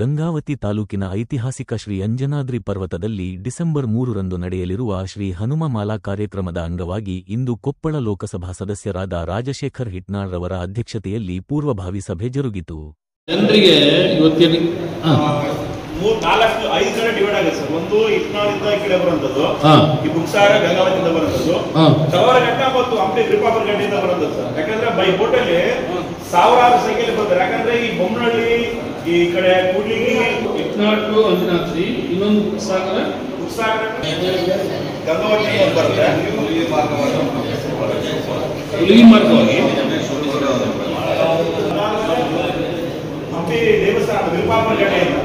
ಗಂಗಾವತಿ ತಾಲೂಕಿನ ಐತಿಹಾಸಿಕ ಶ್ರೀ ಅಂಜನಾದ್ರಿ ಪರ್ವತದಲ್ಲಿ ಡಿಸೆಂಬರ್ 3ರಂದು ನಡೆಯಲಿರುವ ಶ್ರೀ ಹನುಮ ಮಾಲಾ ಕಾರ್ಯಕ್ರಮದ ಅಂಗವಾಗಿ ಇಂದು ಕೊಪ್ಪಳ ಲೋಕಸಭಾ ಸದಸ್ಯರಾದ ರಾಜಶೇಖರ್ ಹಿಟ್ನಾಳ್ ರವರ ಅಧ್ಯಕ್ಷತೆಯಲ್ಲಿ ಪೂರ್ವಭಾವಿ ಸಭೆ ಜರುಗಿತು. ಜನರಿಗೆ ಇವತ್ತಿನ 5 ಕಡೆ ಡಿವೈಡ್ ಆಗುತ್ತೆ ಸರ್. ಒಂದು ಹಿಟ್ನಾಳಿಂದ ಈ ಕಡೆ ಬರುವಂತದ್ದು, ಈ ಬುಕ್ಸಾರ ಗಂಗಾವತಿಯಿಂದ ಬರುವಂತದ್ದು, ಸವರಘಟ್ಟ ಮತ್ತು ಹಂಪಿ ಗ್ರಿಪಾಪುರ ಗಡ್ಡೆಯಿಂದ ಬರುವಂತದ್ದು ಸರ್. ಯಾಕಂದ್ರೆ ಬೈ ಬೋಟ್ ಅಲ್ಲಿ ಸಾವಿರಾರು ಸಂಖ್ಯೆಯಲ್ಲಿ ಬರ್ತಾರೆ. ಯಾಕಂದ್ರೆ ಈ ಬೊಮ್ಮನಹಳ್ಳಿ ಈ ಕಡೆ ಕೂಡ್ಲಿಗಿ ಹಿಟ್ನಾಳು ಅಂಜನಾದ್ರಿ, ಇನ್ನೊಂದು ಬುಕ್ಸಾಗರ ಗಂಗಾವತಿ ಬರುತ್ತೆ. ಹುಲಿಗಿ ಮಾರ್ಗವಾಗಿ ಹಂಪಿ ದೇವಸ್ಥಾನ ಗ್ರಿಪಾಪುರ ಗಡ್ಡೆಯಿಂದ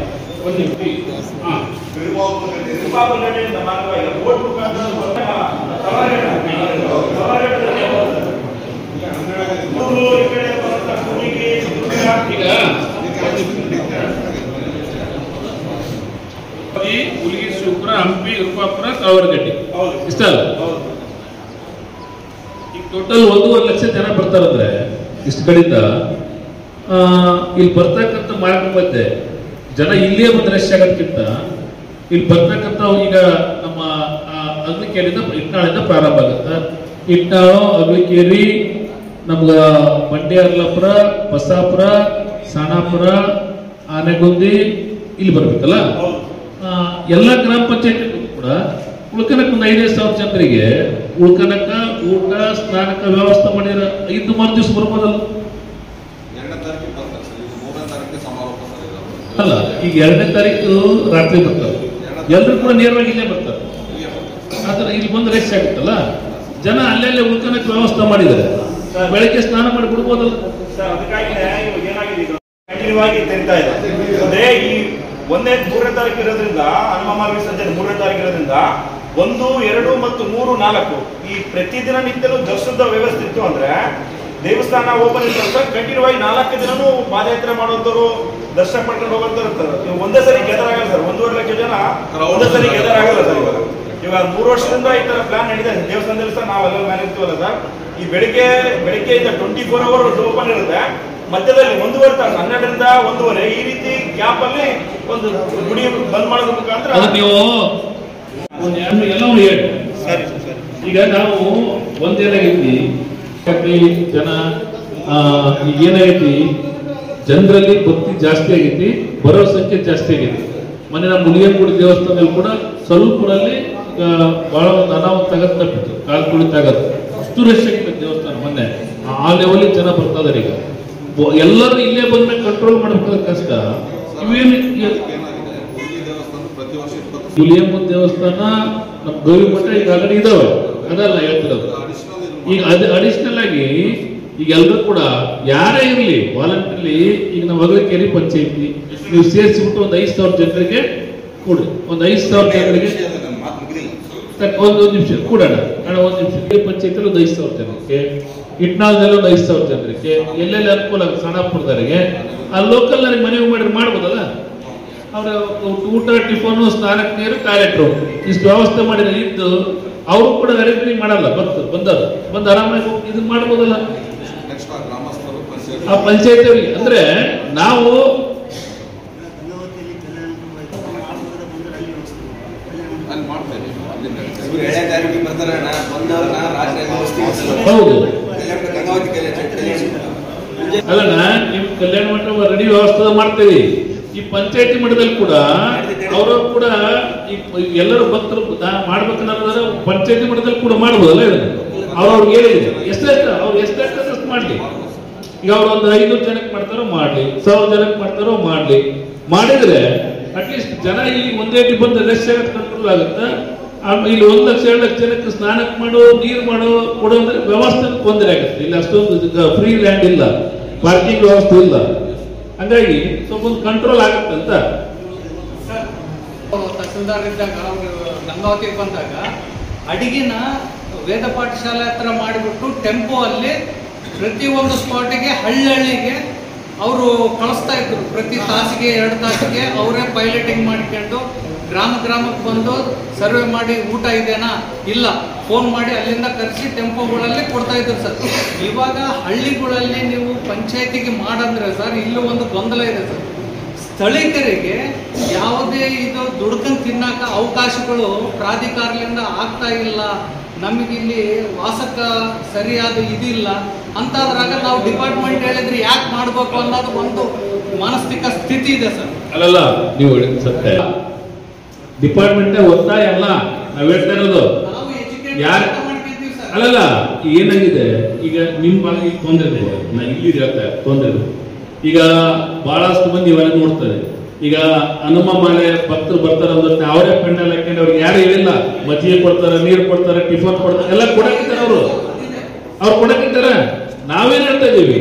ಗ್ರಿಪಾಪುರ ಗಡ್ಡೆಯಿಂದ ಮಾರ್ಗವಾಗಿ ಬೋಟ್ ಮುಖಾಂತರ ಹುಲಿಗಿ ಶಿವಪುರ, ಹಂಪಿ, ರೂಪಾಪುರ, ಕಾವರಗಡ್ಡೆ ಇಷ್ಟಲ್ಲ. ಈಗ ಟೋಟಲ್ 1.5 ಲಕ್ಷ ಜನ ಬರ್ತಾರಂದ್ರೆ ಇಷ್ಟು ಕಡೆಯಿಂದ ಇಲ್ಲಿ ಬರ್ತಕ್ಕಂಥ ಮಾರ್ಗ ಮಧ್ಯೆ ಜನ ಇಲ್ಲೇ ಬಂದು ರಶ್ ಆಗೋದಕ್ಕಿಂತ ಇಲ್ಲಿ ಬರ್ತಕ್ಕಂಥ ಈಗ ನಮ್ಮ ಅಗ್ಲಿಕೇರಿಯಿಂದ ಹಿಟ್ನಾಳಿಂದ ಪ್ರಾರಂಭ ಆಗುತ್ತೆ. ಹಿಟ್ನಾಳು, ಅಗ್ಲಿಕೇರಿ, ನಮ್ಗ ಮಂಡ್ಯ, ಅರ್ಲಾಪುರ, ಬಸಾಪುರ, ಸಾಣಾಪುರ, ಆನೆಗುಂದಿ ಇಲ್ಲಿ ಬರ್ಬೇಕಲ್ಲ. ಎಲ್ಲ ಗ್ರಾಮ ಪಂಚಾಯತ್ ಕೂಡ ಉಳ್ಕನಕ್ಕೆ ಒಂದು 5,000 ಜನರಿಗೆ ಉಳ್ಕನಕ್ಕ ಊಟ ಸ್ನಾನಕ್ಕ ವ್ಯವಸ್ಥೆ ಮಾಡಿರ 5 ದಿವಸ ಬರ್ಬೋದಲ್ಲ. ಅಲ್ಲ, ಈಗ 2ನೇ ತಾರೀಕು ರಾತ್ರಿ ಬರ್ತಾರೆ, ಎಲ್ಲರೂ ಕೂಡ ನೇರವಾಗಿ ಇಲ್ಲೇ ಬರ್ತಾರೆ. ಆದ್ರೆ ಇಲ್ಲಿ ಬಂದು ರೆಸ್ಟ್ ಆಗುತ್ತಲ್ಲ, ಜನ ಅಲ್ಲೆಲ್ಲೇ ಉಳ್ಕನಕ್ಕೆ ವ್ಯವಸ್ಥೆ ಮಾಡಿದ್ದಾರೆ. ಬೆಳಗ್ಗೆ ಸ್ನಾನ ಮಾಡಿ ಬಿಡ್ಬೋದಲ್ಲ ಸರ್. ಅದಕ್ಕಾಗಿ ಏನಾಗಿದೆ, ಕಂಟಿನ್ಯೂ ಆಗಿ ತೆರಿತಾ ಇದೆ. ಅಂದ್ರೆ ಈ 3ನೇ ತಾರೀಕು ಇರೋದ್ರಿಂದ, ಹನುಮ ವಿಸರ್ಜನೆ 3ನೇ ತಾರೀಕು ಇರೋದ್ರಿಂದ 1, 2 ಮತ್ತು 3, 4 ಈ ಪ್ರತಿದಿನ ನಿತ್ಯನೂ ದರ್ಶನದ ವ್ಯವಸ್ಥೆ ಇತ್ತು ಅಂದ್ರೆ ದೇವಸ್ಥಾನ ಓಪನ್ ಇರ್ತದೆ. ಕಂಟಿನ್ಯೂ ಆಗಿ 4 ದಿನನೂ ಪಾದಯಾತ್ರೆ ಮಾಡುವಂತವ್ರು, ದರ್ಶನ ಪಡ್ಕೊಂಡು ಹೋಗುವಂತವ್ರು ಇರ್ತಾರೆ. ಒಂದೇ ಸರಿ ಗೆದರ್ ಆಗಲ್ಲ ಸರ್. 1.5 ಲಕ್ಷ ಜನ ಒಂದೇ ಸರಿ ಗೆದರ್ ಆಗಲ್ಲ ಸರ್. ಇವಾಗ 3 ವರ್ಷದಿಂದ ಈ ತರ ಪ್ಲಾನ್ ನಡೆದಿದೆ ದೇವಸ್ಥಾನದಲ್ಲಿ ಸರ್. ನಾವೆಲ್ಲ ಮೇಲೆ ಇರ್ತೀವಲ್ಲ ಸರ್. ಈ ಬೆಳಿಗ್ಗೆಯಿಂದ 24 ಅವರ್ ಓಪನ್ ಇರುತ್ತೆ. ಮಧ್ಯದಲ್ಲಿ 1.5 ತಾಸು 12ರಿಂದ 1:30 ಈ ರೀತಿ ಗ್ಯಾಪ್ ಅಲ್ಲಿ ಒಂದು ಗುಡಿ ಬಂದ್ ಮಾಡೋದ್ರ ಮುಖಾಂತರ ನೀವು ಈಗ ನಾವು ಒಂದೇನಾಗೈತಿ ಜನ ಈಗ ಏನಾಗೈತಿ, ಜನರಲ್ಲಿ ಭಕ್ತಿ ಜಾಸ್ತಿ ಆಗೈತಿ, ಬರೋ ಸಂಖ್ಯೆ ಜಾಸ್ತಿ ಆಗೈತಿ. ಮೊನ್ನೆ ನಮ್ಮ ಮುಲಿಯನಗುಡಿ ದೇವಸ್ಥಾನದಲ್ಲಿ ಕೂಡ ಸ್ವಲ್ಪದಲ್ಲಿ ಬಹಳ ಒಂದು ಅನಾಹುತ ತಗತ್ ತಪ್ಪಿತ್ತು, ಕಾಲು ತುಳಿತಾಗತ್ತೆ. ಅಷ್ಟು ರಶ್ ಆಗಿತ್ತು ದೇವಸ್ಥಾನ ಮೊನ್ನೆ. ಆ ಲೆವೆಲ್ ಜನ ಬರ್ತಾ ಇದಾರೆ. ಈಗ ಎಲ್ಲರೂ ಇಲ್ಲೇ ಬಂದ್ಮೇಲೆ ಕಂಟ್ರೋಲ್ ಮಾಡ್ಬೇಕಾದ್ರೆ ಕಷ್ಟ. ಇವೇನು ಮುಲಿಯಮ್ಮ ದೇವಸ್ಥಾನ, ನಮ್ಮ ಗೌರಿ ಮಠ ಈಗ ಆಲ್ರೆಡಿ ಇದಾವೆ, ಅದಲ್ಲ ಹೇಳ್ತಿರೋದು. ಈಗ ಅದು ಅಡಿಷನಲ್ ಆಗಿ ಈಗ ಎಲ್ಲರೂ ಕೂಡ ಯಾರೇ ಇರಲಿ ವಾಲಂಟಿಯರ್ಲಿ, ಈಗ ನಮ್ಮ ಅಗ್ಲಿಕೇರಿ ಪಂಚಾಯತಿ ನೀವು ಸೇರಿಸಿಬಿಟ್ಟು ಒಂದು 5,000 ಜನರಿಗೆ ಕೊಡಿ. ಒಂದು 5,000 ಜನರಿಗೆ ಒಂದು ನಿಮಿಷ ಕೊಡೋಣ. ಒಂದು ನಿಮಿಷ. ಪಂಚಾಯತಿಯಲ್ಲಿ ಒಂದು 5,000 ಜನಕ್ಕೆ, ಹಿಟ್ನಾಳದಲ್ಲಿ ಒಂದು 5,000 ಜನರಿಗೆ, ಎಲ್ಲೆಲ್ಲಿ ಅನುಕೂಲ ಆಗುತ್ತೆ ಸಣ್ಣಪುರದವರಿಗೆ, ಆ ಲೋಕಲ್ ನನಗೆ ಮನವಿ ಮಾಡಿದ್ರೆ ಮಾಡ್ಬೋದಲ್ಲ. ಅವ್ರ ಊಟ, ಟಿಫನ್, ಸ್ನಾನಕ್ಕೆ ನೀರು, ಟಾಯ್ಲೆಟ್ ರೂಮ್ ಇಷ್ಟು ವ್ಯವಸ್ಥೆ ಮಾಡಿದ್ರೆ ಇದ್ದು ಅವರು ಕೂಡ ವೆರಿಫೈ ಮಾಡಲ್ಲ. ಬಂದು ಆರಾಮಾಗಿ ಇದನ್ನ ಮಾಡ್ಬೋದಲ್ಲ ಆ ಪಂಚಾಯತಿಯವರಿಗೆ. ಅಂದ್ರೆ ನಾವು ಹೌದು ಅಲ್ಲಣ್ಣ, ನಿಮ್ ಕಲ್ಯಾಣ ಮಂಟಪ ರೆಡಿ ವ್ಯವಸ್ಥೆ ಮಾಡ್ತೇವೆ. ಈ ಪಂಚಾಯತಿ ಮಟ್ಟದಲ್ಲಿ ಕೂಡ ಅವರು ಕೂಡ ಎಲ್ಲರೂ ಭಕ್ತರು ಮಾಡ್ಬೇಕನ್ನೋದಾದ್ರೆ ಪಂಚಾಯತಿ ಮಟ್ಟದಲ್ಲಿ ಕೂಡ ಮಾಡ್ಬೋದಲ್ಲ. ಅವ್ರಿಗೆ ಹೇಳಿದ್ರೆ ಅವ್ರು ಎಷ್ಟು ಮಾಡ್ಲಿ. ಈಗ ಅವ್ರು ಒಂದು 500 ಜನಕ್ಕೆ ಮಾಡ್ತಾರೋ ಮಾಡ್ಲಿ, 1000 ಜನಕ್ಕೆ ಮಾಡ್ತಾರೋ ಮಾಡ್ಲಿ. ಮಾಡಿದ್ರೆ ಅಟ್ಲೀಸ್ಟ್ ಜನ ಇಲ್ಲಿ ಒಂದೇ ಬಂದು ರಶ್ ಆಗೋದು ಕಂಟ್ರೋಲ್ ಆಗುತ್ತೆ. ಇಲ್ಲಿ 1 ಲಕ್ಷ 2 ಲಕ್ಷ ಜನಕ್ಕೆ ಸ್ನಾನಕ್ಕೆ ಮಾಡೋ, ನೀರು ಮಾಡೋ, ಕೊಡೋ ಅಂದ್ರೆ ವ್ಯವಸ್ಥೆ ತೊಂದರೆ ಆಗುತ್ತೆ. ಇಲ್ಲಿ ಅಷ್ಟೊಂದು ಫ್ರೀ ಲ್ಯಾಂಡ್ ಇಲ್ಲ, ಪಾರ್ಕಿಂಗ್ ವ್ಯವಸ್ಥೆ ಇಲ್ಲ. ಹಂಗಾಗಿ ಸ್ವಲ್ಪ ಒಂದು ಕಂಟ್ರೋಲ್ ಆಗುತ್ತೆ ಅಂತ. ತಹಸೀಲ್ದಾರ್ ಇದ್ದಾಗ ಗಂಗಾವತಿಗೆ ಬಂದಾಗ ಅಡಿಗೆನ ವೇದ ಪಾಠಶಾಲೆ ಹತ್ರ ಮಾಡಿಬಿಟ್ಟು ಟೆಂಪೋ ಅಲ್ಲಿ ಪ್ರತಿಯೊಂದು ಸ್ಪಾಟಿಗೆ ಹಳ್ಳಿಗೆ ಅವರು ಕಳಿಸ್ತಾ ಇದ್ರು. ಪ್ರತಿ ತಾಸಿಗೆ 2 ತಾಸಿಗೆ ಅವರೇ ಪೈಲಟಿಂಗ್ ಮಾಡ್ಕೊಂಡು ಗ್ರಾಮಕ್ಕೆ ಬಂದು ಸರ್ವೆ ಮಾಡಿ ಊಟ ಇದೆನಾ ಇಲ್ಲ ಫೋನ್ ಮಾಡಿ ಅಲ್ಲಿಂದ ಕರೆಸಿ ಟೆಂಪೋಗಳಲ್ಲಿ ಕೊಡ್ತಾ ಇದ್ರು ಸರ್. ಇವಾಗ ಹಳ್ಳಿಗಳಲ್ಲಿ ನೀವು ಪಂಚಾಯತಿಗೆ ಮಾಡಂದ್ರೆ ಸರ್ ಇಲ್ಲಿ ಒಂದು ಗೊಂದಲ ಇದೆ ಸರ್. ಸ್ಥಳೀಕರಿಗೆ ಯಾವುದೇ ಇದು ದುಡ್ಕೊಂಡು ತಿನ್ನಕ ಅವಕಾಶಗಳು ಪ್ರಾಧಿಕಾರದಿಂದ ಆಗ್ತಾ ಇಲ್ಲ, ನಮಗಿಲ್ಲಿ ವಾಸಕ್ಕ ಸರಿಯಾದ ಇದಿಲ್ಲ ಅಂತಾದ್ರಾಗ ನಾವು ಡಿಪಾರ್ಟ್ಮೆಂಟ್ ಹೇಳಿದ್ರೆ ಯಾಕೆ ಮಾಡ್ಬೇಕು ಅನ್ನೋದು ಒಂದು ಮಾನಸಿಕ ಸ್ಥಿತಿ ಇದೆ ಸರ್. ಅಲ್ಲಲ್ಲ, ನೀವು ಹೇಳಿದ ಸತ್ಯ. ಡಿಪಾರ್ಟ್ಮೆಂಟ್ ಒತ್ತಾಯ ಅಲ್ಲ, ನಾವ್ ಹೇಳ್ತಾ ಇರೋದು ನಾವು ಎಜುಕೇಟ್ ಯಾರು ಮಾಡ್ತಿದ್ದೀವಿ ಸರ್. ಅಲ್ಲಲ್ಲ, ಏನಾಗಿದೆ ಈಗ ನಿಮ್ಮ ಭಾಗ ತೊಂದರೆ ಇದೆ, ನಾ ಇಲ್ಲಿ ಹೇಳ್ತಾ ತೊಂದರೆ ಇದೆ. ಈಗ ಬಹಳಷ್ಟು ಮಂದಿ ಇವೆಲ್ಲ ನೋಡ್ತಾರೆ. ಈಗ ಹನುಮ ಮಾಲೆ ಭಕ್ತರು ಬರ್ತಾರೆ ಅಂದ್ರೆ ಅವರೇ ಪೆಂಡಲ್ ಹಾಕೊಂಡು ಅವ್ರಿಗೆ ಯಾರು ಹೇಳಿಲ್ಲ, ಮಜ್ಜಿಗೆ ಕೊಡ್ತಾರೆ, ನೀರು ಕೊಡ್ತಾರೆ, ಟಿಫನ್ ಕೊಡ್ತಾರೆ, ಎಲ್ಲ ಕೊಡಕ್ಕಿದ್ದಾರೆ ಅವ್ರು ಕೊಡಕ್ಕಿದ್ದಾರೆ. ನಾವೇನ್ ಹೇಳ್ತಾ ಇದೀವಿ,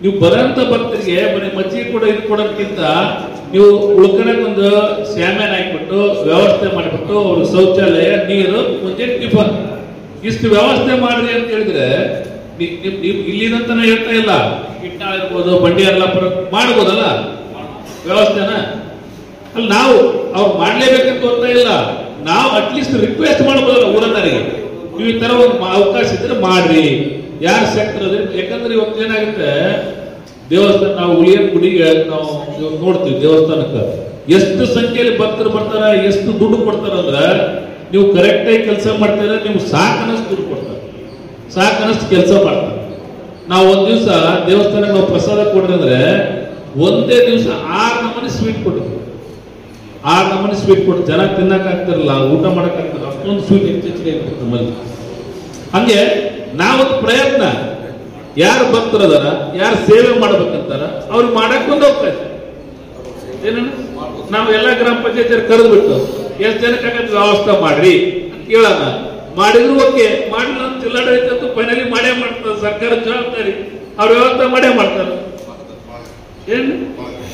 ನೀವು ಬರೋಂತ ಭಕ್ತರಿಗೆ ಬರೀ ಮಜ್ಜಿಗೆ ಕೊಡ ಇದು ಕೊಡೋದಕ್ಕಿಂತ ನೀವು ಉಳ್ಕೊಳಕ್ ಒಂದು ಸ್ಯಾಮ್ಯಾನ್ ಹಾಕ್ಬಿಟ್ಟು ವ್ಯವಸ್ಥೆ ಮಾಡಿಬಿಟ್ಟು ಅವ್ರ ಶೌಚಾಲಯ, ನೀರು, ಮುಂಚೆ ಟಿಫನ್ ಇಷ್ಟು ವ್ಯವಸ್ಥೆ ಮಾಡಿದೆ ಅಂತ ಹೇಳಿದ್ರೆ ಇಲ್ಲಿದಂತಾನೆ ಹೇಳ್ತಾ ಇಲ್ಲ, ಕಿಟ್ನಾಳ ಇರ್ಬೋದು, ಬಂಡಿ ಅಲ್ಲಾಪುರ ಮಾಡ್ಬೋದಲ್ಲ ವ್ಯವಸ್ಥೆನ. ಅಲ್ಲಿ ನಾವು ಅವ್ರು ಮಾಡ್ಲೇಬೇಕಂತ ಓದ್ತಾ ಇಲ್ಲ, ನಾವು ಅಟ್ಲೀಸ್ಟ್ ರಿಕ್ವೆಸ್ಟ್ ಮಾಡ್ಬೋದಲ್ಲ ಊರನ್ನರಿಗೆ, ನೀವು ಈ ತರ ಒಂದು ಅವಕಾಶ ಇದ್ರೆ ಮಾಡ್ರಿ, ಯಾರು ಸೆಕ್ಟರ್ ಅದ್ರ. ಯಾಕಂದ್ರೆ ಇವತ್ತು ಏನಾಗುತ್ತೆ, ದೇವಸ್ಥಾನ ನಾವು ಉಳಿಯನ್ ಗುಡಿಗೆ ನಾವು ನೋಡ್ತೀವಿ, ದೇವಸ್ಥಾನಕ್ಕೆ ಎಷ್ಟು ಸಂಖ್ಯೆಯಲ್ಲಿ ಭಕ್ತರು ಬರ್ತಾರ, ಎಷ್ಟು ದುಡ್ಡು ಕೊಡ್ತಾರಂದ್ರ ನೀವು ಕರೆಕ್ಟ್ ಆಗಿ ಕೆಲಸ ಮಾಡ್ತೀರ, ನೀವು ಸಾಕನಷ್ಟು ದುಡ್ಡು ಕೊಡ್ತಾರೆ, ಸಾಕನಷ್ಟು ಕೆಲಸ ಮಾಡ್ತಾರೆ. ನಾವು ಒಂದ್ ದಿವಸ ದೇವಸ್ಥಾನಕ್ಕೆ ನಾವು ಪ್ರಸಾದ ಕೊಡ್ರಿ ಅಂದ್ರೆ ಒಂದೇ ದಿವಸ 6 ನಮೂನಿ ಸ್ವೀಟ್ ಕೊಟ್ಟಿದ್ವಿ. 6 ನಮೂನಿ ಸ್ವೀಟ್ ಕೊಟ್ಟು ಜನ ತಿನ್ನಕ್ ಆಗ್ತಿರಲ್ಲ, ಊಟ ಮಾಡಕ್ ಆಗ್ತಿರಲ್ಲ, ಅಷ್ಟೊಂದು ಸ್ವೀಟ್ ಹೆಚ್ಚೆಚ್ಚಿಗೆ ಇರ್ತದೆ ನಮ್ಮಲ್ಲಿ. ಹಂಗೆ ನಾವೊಂದು ಪ್ರಯತ್ನ, ಯಾರು ಭಕ್ತರದಾರ, ಯಾರು ಸೇವೆ ಮಾಡ್ಬೇಕಂತಾರ ಅವ್ರಿಗೆ ಮಾಡಕ್ ಒಂದು ಅವಕಾಶ ಏನ, ನಾವು ಎಲ್ಲ ಗ್ರಾಮ ಪಂಚಾಯತ್ ಕರೆದು ಬಿಟ್ಟು ಎಷ್ಟು ಜನಕ್ಕಾಗತ್ತೆ ವ್ಯವಸ್ಥೆ ಮಾಡ್ರಿ ಅಂತ ಕೇಳೋಣ. ಮಾಡಿದ್ರು ಓಕೆ, ಮಾಡಿಲ್ಲ ಅಂತ ಜಿಲ್ಲಾಡಳಿತ ಫೈನಲಿ ಮಾಡೇ ಮಾಡ್ತಾರೆ, ಸರ್ಕಾರದ ಜವಾಬ್ದಾರಿ, ಅವ್ರ ವ್ಯವಸ್ಥೆ ಮಾಡೇ ಮಾಡ್ತಾರೆ. ಏನ್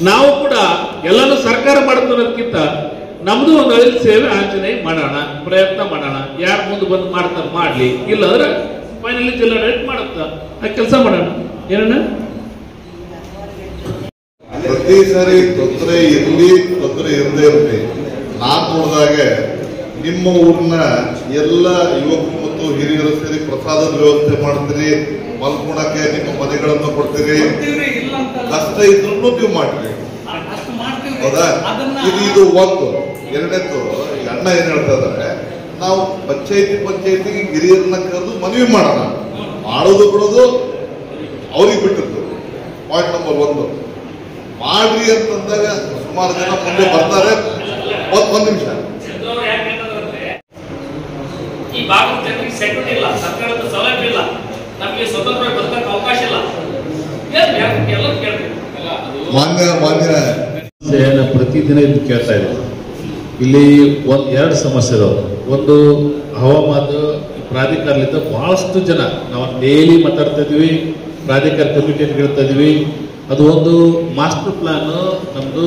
ನಾವು ಕೂಡ ಎಲ್ಲಾನು ಸರ್ಕಾರ ಮಾಡ್ತಾರದಕ್ಕಿಂತ ನಮ್ದು ಒಂದು ಅಳಿಲ್ ಸೇವೆ ಆಂಜನೇಯ ಮಾಡೋಣ, ಪ್ರಯತ್ನ ಮಾಡೋಣ. ಯಾರು ಮುಂದೆ ಬಂದು ಮಾಡ್ತಾರೆ ಮಾಡ್ಲಿ, ಇಲ್ಲಾಂದ್ರೆ ಫೈನಲಿ ಜಿಲ್ಲಾಡಳಿತ ಮಾಡುತ್ತ ಆ ಕೆಲಸ ಮಾಡೋಣ. ಏನಣ್ಣ, ಪ್ರತಿ ಸಾರಿ ತೊಂದರೆ ಇರಲಿ, ತೊಂದರೆ ಇರದೇ ಇರಲಿ, ನಾನು ನೋಡಿದಾಗೆ ನಿಮ್ಮ ಊರಿನ ಎಲ್ಲ ಯುವಕರು ಮತ್ತು ಹಿರಿಯರು ಸೇರಿ ಪ್ರಸಾದದ ವ್ಯವಸ್ಥೆ ಮಾಡ್ತೀರಿ, ಮಲ್ಕೊಳಕ್ಕೆ ನಿಮ್ಮ ಮನೆಗಳನ್ನು ಕೊಡ್ತೀರಿ, ಕಷ್ಟ ಇದ್ರೂ ನೀವು ಮಾಡ್ತೀರಿ, ಹೌದಾ? ಇದು ಒಂದು. ಎರಡನೇದು, ಅಣ್ಣ ಏನ್ ಹೇಳ್ತಾ ಇದಾರೆ, ನಾವು ಪಂಚಾಯತಿಗೆ ಹಿರಿಯರನ್ನ ಕರೆದು ಮನವಿ ಮಾಡೋಣ, ಮಾಡೋದು ಬಿಡೋದು ಅವ್ರಿಗೆ ಬಿಟ್ಟಿದ್ದು. ಪಾಯಿಂಟ್ ನಂಬರ್ 1 ಮಾಡ್ರಿ ಅಂತಂದಾಗ ಸುಮಾರು ಜನ ಮುಂದೆ ಬರ್ತಾರೆ. ಒಂದ್ ನಿಮಿಷ, ಈ ಭಾಗದ ಜನರಿಗೆ ಸೆಕ್ಯೂರಿಟಿ ಇಲ್ಲ, ಸರ್ಕಾರದ ಸೌಲಭ್ಯ ಇಲ್ಲ, ನಮಗೆ ಸ್ವತಂತ್ರವಾಗಿ ಬದುಕಕ್ಕೆ ಅವಕಾಶ ಇಲ್ಲ. ಎಲ್ಲರೂ ಕೇಳ್ತೀವಿ. ಮಾನ್ಯ ಪ್ರತಿದಿನ ಇದು ಕೇಳ್ತಾ ಇದೆ. ಇಲ್ಲಿ 2 ಸಮಸ್ಯೆ ಇದಾವೆ. ಒಂದು ಹವಾಮಾನ ಪ್ರಾಧಿಕಾರದಿಂದ ಬಹಳಷ್ಟು ಜನ ನಾವು ಡೈಲಿ ಮಾತಾಡ್ತಾ ಇದೀವಿ, ಪ್ರಾಧಿಕಾರ ಕಮಿಟಿ ಹೇಳ್ತಾ ಇದೀವಿ. ಅದು ಒಂದು ಮಾಸ್ಟರ್ ಪ್ಲಾನ್ ನಮ್ದು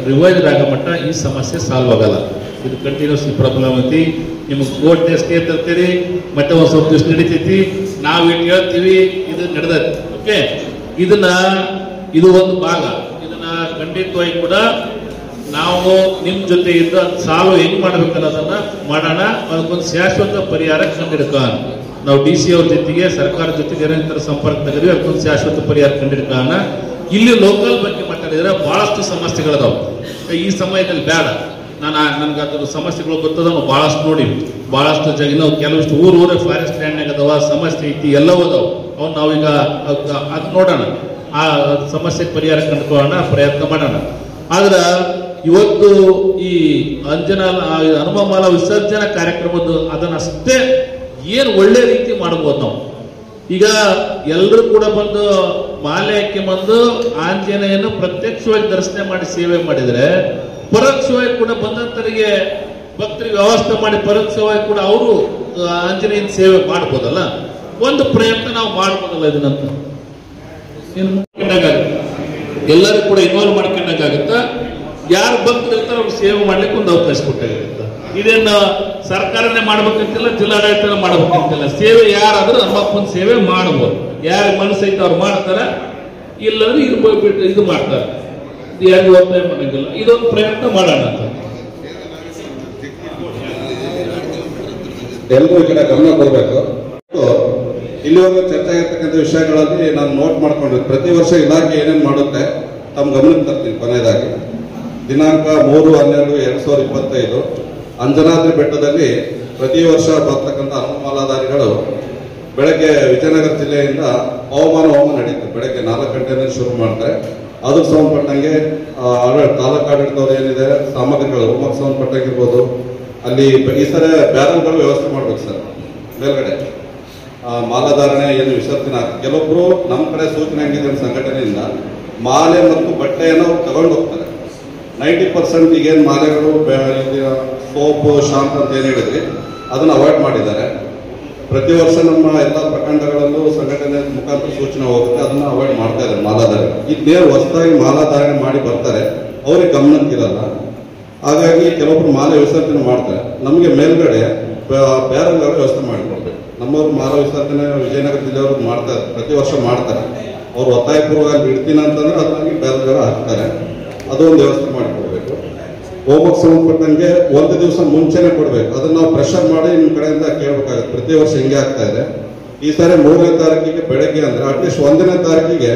ರಿವೈಸ್ ಆಗೋ ಮಟ್ಟ ಈ ಸಮಸ್ಯೆ ಸಾಲ್ವ್ ಆಗಲ್ಲ. ಇದು ಕಂಟಿನ್ಯೂಸ್ ಪ್ರಾಬ್ಲಮ್ ಐತಿ. ನಿಮ್ಗೆ ಕೋರ್ಟ್ ಸ್ಟೇ ತರ್ತೀರಿ, ಮತ್ತೆ ಒಂದು ಸ್ವಲ್ಪ ದಿವಸ ನಡೀತೈತಿ, ನಾವು ಏನು ಹೇಳ್ತೀವಿ ಇದು ನಡೆದೈತಿ. ಓಕೆ, ಇದು ಒಂದು ಭಾಗ. ಇದನ್ನ ಖಂಡಿತವಾಗಿ ಕೂಡ ನಾವು ನಿಮ್ಮ ಜೊತೆ ಇದ್ದ ಸಾಲ್ವ್ ಹೆಂಗ್ ಮಾಡ್ಬೇಕನ್ನೋದನ್ನ ಮಾಡೋಣ. ಅದಕ್ಕೊಂದು ಶಾಶ್ವತ ಪರಿಹಾರ ಕಂಡಿಡ್ಕೋಣ. ನಾವು DC ಅವ್ರ ಜೊತೆಗೆ, ಸರ್ಕಾರದ ಜೊತೆಗೆ ನಿರಂತರ ಸಂಪರ್ಕ ತೆಗೆದ್ವಿ, ಅದಕ್ಕೊಂದು ಶಾಶ್ವತ ಪರಿಹಾರ ಕಂಡಿಡ್ಕೋಣ. ಇಲ್ಲಿ ಲೋಕಲ್ ಬಗ್ಗೆ ಮಾತಾಡಿದ್ರೆ ಬಹಳಷ್ಟು ಸಮಸ್ಯೆಗಳದಾವ. ಈ ಸಮಯದಲ್ಲಿ ಬೇಡ, ನನ್ಗೆ ಅದ್ರ ಸಮಸ್ಯೆಗಳು ಗೊತ್ತದ, ನಾವು ಬಹಳಷ್ಟು ನೋಡಿ, ಬಹಳಷ್ಟು ಜಾಗ ನಾವು ಕೆಲವಷ್ಟು ಊರೇ ಫಾರೆಸ್ಟ್ ಲ್ಯಾಂಡ್ನಾಗ ಅದಾವ, ಸಮಸ್ಯೆ ಐತಿ, ಎಲ್ಲವೂ ಅದಾವ. ಅವ್ನು ನಾವೀಗ ಅದು ನೋಡೋಣ, ಆ ಸಮಸ್ಯೆ ಪರಿಹಾರ ಕಂಡುಕೊಳ್ಳೋಣ, ಪ್ರಯತ್ನ ಮಾಡೋಣ. ಆದ್ರೆ ಇವತ್ತು ಈ ಹನುಮಮಾಲ ವಿಸರ್ಜನಾ ಕಾರ್ಯಕ್ರಮದ್ದು ಅದನ್ನಷ್ಟೇ ಏನು ಒಳ್ಳೆ ರೀತಿ ಮಾಡ್ಬೋದು ನಾವು. ಈಗ ಎಲ್ಲರೂ ಕೂಡ ಬಂದು ಮಾಲೆ ಹಾಕಿ ಬಂದು ಆಂಜನೇಯನ ಪ್ರತ್ಯಕ್ಷವಾಗಿ ದರ್ಶನ ಮಾಡಿ ಸೇವೆ ಮಾಡಿದ್ರೆ, ಪರೋಕ್ಷವಾಗಿ ಕೂಡ ಬಂದಂತರಿಗೆ ಭಕ್ತರಿಗೆ ವ್ಯವಸ್ಥೆ ಮಾಡಿ ಪರೋಕ್ಷವಾಗಿ ಕೂಡ ಅವರು ಆಂಜನೇಯನ ಸೇವೆ ಮಾಡ್ಬೋದಲ್ಲ. ಒಂದು ಪ್ರಯತ್ನ ನಾವು ಮಾಡ್ಬೋದಲ್ಲ. ಇದನ್ನಂತ ಎಲ್ಲರೂ ಕೂಡ ಇನ್ವಾಲ್ವ್ ಮಾಡ್ಕೊಂಡಾಗುತ್ತ. ಯಾರು ಭಕ್ತರು ಇರ್ತಾರೆ ಅವ್ರು ಸೇವೆ ಮಾಡ್ಲಿಕ್ಕೆ ಒಂದು ಅವಕಾಶ ಕೊಟ್ಟಾಗಿರುತ್ತೆ. ಇದೇನು ಸರ್ಕಾರನೇ ಮಾಡ್ಬೇಕಂತಿಲ್ಲ, ಜಿಲ್ಲಾಡಳಿತ ಮಾಡ್ಬೇಕಂತಿಲ್ಲ. ಸೇವೆ ಯಾರಾದ್ರೂ ಹನುಮಪ್ಪನ ಸೇವೆ ಮಾಡಬಹುದು. ಯಾರ ಮನಸ್ಸೈತೆ ಅವ್ರು ಮಾಡ್ತಾರ, ಇಲ್ಲಂದ್ರೆ ಇದು ಬಿಟ್ಟು ಇದು ಮಾಡ್ತಾರೆ. ಇದು ಯಾರಿಗೂ ಒತ್ತಾಯ ಮಾಡಂಗಿಲ್ಲ. ಇದೊಂದು ಪ್ರಯತ್ನ ಮಾಡೋಣ ಅಂತ. ಎಲ್ಲರೂ ಈ ಕಡೆ ಗಮನ ಕೊಡಬೇಕು. ಇಲ್ಲಿವರೆಗೂ ಚರ್ಚೆ ಆಗಿರ್ತಕ್ಕಂಥ ವಿಷಯಗಳಲ್ಲಿ ನಾನು ನೋಟ್ ಮಾಡ್ಕೊಂಡಿದ್ದೆ. ಪ್ರತಿ ವರ್ಷ ಇಲಾಖೆ ಏನೇನು ಮಾಡುತ್ತೆ ತಮ್ಮ ಗಮನಕ್ಕೆ ತರ್ತೀನಿ. ಕೊನೆಯದಾಗಿ ದಿನಾಂಕ 3/12/2025 ಅಂಜನಾದ್ರಿ ಬೆಟ್ಟದಲ್ಲಿ ಪ್ರತಿ ವರ್ಷ ಬರ್ತಕ್ಕಂಥ ಹನುಮಾಲಾಧಾರಿಗಳು ಬೆಳಗ್ಗೆ ವಿಜಯನಗರ ಜಿಲ್ಲೆಯಿಂದ ಹವಾಮಾನ ಹೋಮ ನಡೀತದೆ. ಬೆಳಗ್ಗೆ 4 ಗಂಟೆಯಿಂದ ಶುರು ಮಾಡ್ತಾರೆ. ಅದಕ್ಕೆ ಸಂಬಂಧಪಟ್ಟಂಗೆ ತಾಲೂಕು ಆಡಳಿತದವ್ರು ಏನಿದೆ ಸಾಮಗ್ರಿಗಳು ಹೋಮಕ್ಕೆ ಸಂಬಂಧಪಟ್ಟಂಗಿರ್ಬೋದು, ಅಲ್ಲಿ ಈ ಸಲ ಬ್ಯಾರಲ್ಗಳು ವ್ಯವಸ್ಥೆ ಮಾಡ್ಬೇಕು ಸರ್. ಮೇಲ್ಗಡೆ ಮಾಲಾಧಾರಣೆ ಏನು ವಿಸರ್ಜನೆ ಆಗ್ತದೆ. ಕೆಲವೊಬ್ರು ನಮ್ಮ ಕಡೆ ಸೂಚನೆ ಹಂಗಿದೆ ಸಂಘಟನೆಯಿಂದ ಮಾಲೆ ಮತ್ತು ಬಟ್ಟೆಯನ್ನು ತಗೊಂಡು ಹೋಗ್ತಾರೆ. 90% ಈಗೇನು ಮಾಲೆಗಳು ಸೋಪು ಶಾಂಪು ಅಂತ ಏನು ಹೇಳಿದ್ರಿ ಅದನ್ನು ಅವಾಯ್ಡ್ ಮಾಡಿದ್ದಾರೆ. ಪ್ರತಿ ವರ್ಷ ನಮ್ಮ ಎಲ್ಲ ಪ್ರಖಂಡಗಳಲ್ಲೂ ಸಂಘಟನೆ ಮುಖಾಂತರ ಸೂಚನೆ ಹೋಗುತ್ತೆ, ಅದನ್ನು ಅವಾಯ್ಡ್ ಮಾಡ್ತಾ ಇದ್ದಾರೆ ಮಾಲಾಧಾರಣೆ. ಇದೇನು ಹೊಸದಾಗಿ ಮಾಲಾಧಾರಣೆ ಮಾಡಿ ಬರ್ತಾರೆ, ಅವ್ರಿಗೆ ಗಮನಕ್ಕಿರಲ್ಲ. ಹಾಗಾಗಿ ಕೆಲವೊಬ್ರು ಮಾಲೆ ವಿಸರ್ಜನೆ ಮಾಡ್ತಾರೆ. ನಮಗೆ ಮೇಲ್ಗಡೆ ಬ್ಯಾರಲ್ಗಳ ವ್ಯವಸ್ಥೆ ಮಾಡಿಕೊಡ್ಬೇಕು. ನಮ್ಮವ್ರು ಮಾಲ ವಿಸರ್ಜನೆ ವಿಜಯನಗರ ಜಿಲ್ಲೆಯವ್ರು ಮಾಡ್ತಾರೆ, ಪ್ರತಿ ವರ್ಷ ಮಾಡ್ತಾರೆ. ಅವ್ರು ಒತ್ತಾಯಪೂರ್ವವಾಗಿ ಬಿಡ್ತೀನಿ ಅಂತಂದ್ರೆ ಅದ್ರಾಗಿ ಬ್ಯಾರಲ್ಗಳ ಹಾಕ್ತಾರೆ. ಅದೊಂದು ವ್ಯವಸ್ಥೆ ಮಾಡಿಕೊಡ್ಬೇಕು. ಹೋಮಕ್ಕೆ ಸಂಬಂಧಪಟ್ಟಂಗೆ ಒಂದು ದಿವಸ ಮುಂಚೆನೆ ಕೊಡ್ಬೇಕು. ಅದನ್ನ ನಾವು ಪ್ರೆಷರ್ ಮಾಡಿ ನಿಮ್ಮ ಕಡೆಯಿಂದ ಕೇಳಬೇಕಾಗುತ್ತೆ. ಪ್ರತಿ ವರ್ಷ ಹಿಂಗೆ ಆಗ್ತಾ ಇದೆ. ಈ ಸಾರಿ 3ನೇ ತಾರೀಕಿಗೆ ಬೆಳಗ್ಗೆ ಅಂದ್ರೆ ಅಟ್ಲೀಸ್ಟ್ 1ನೇ ತಾರೀಕಿಗೆ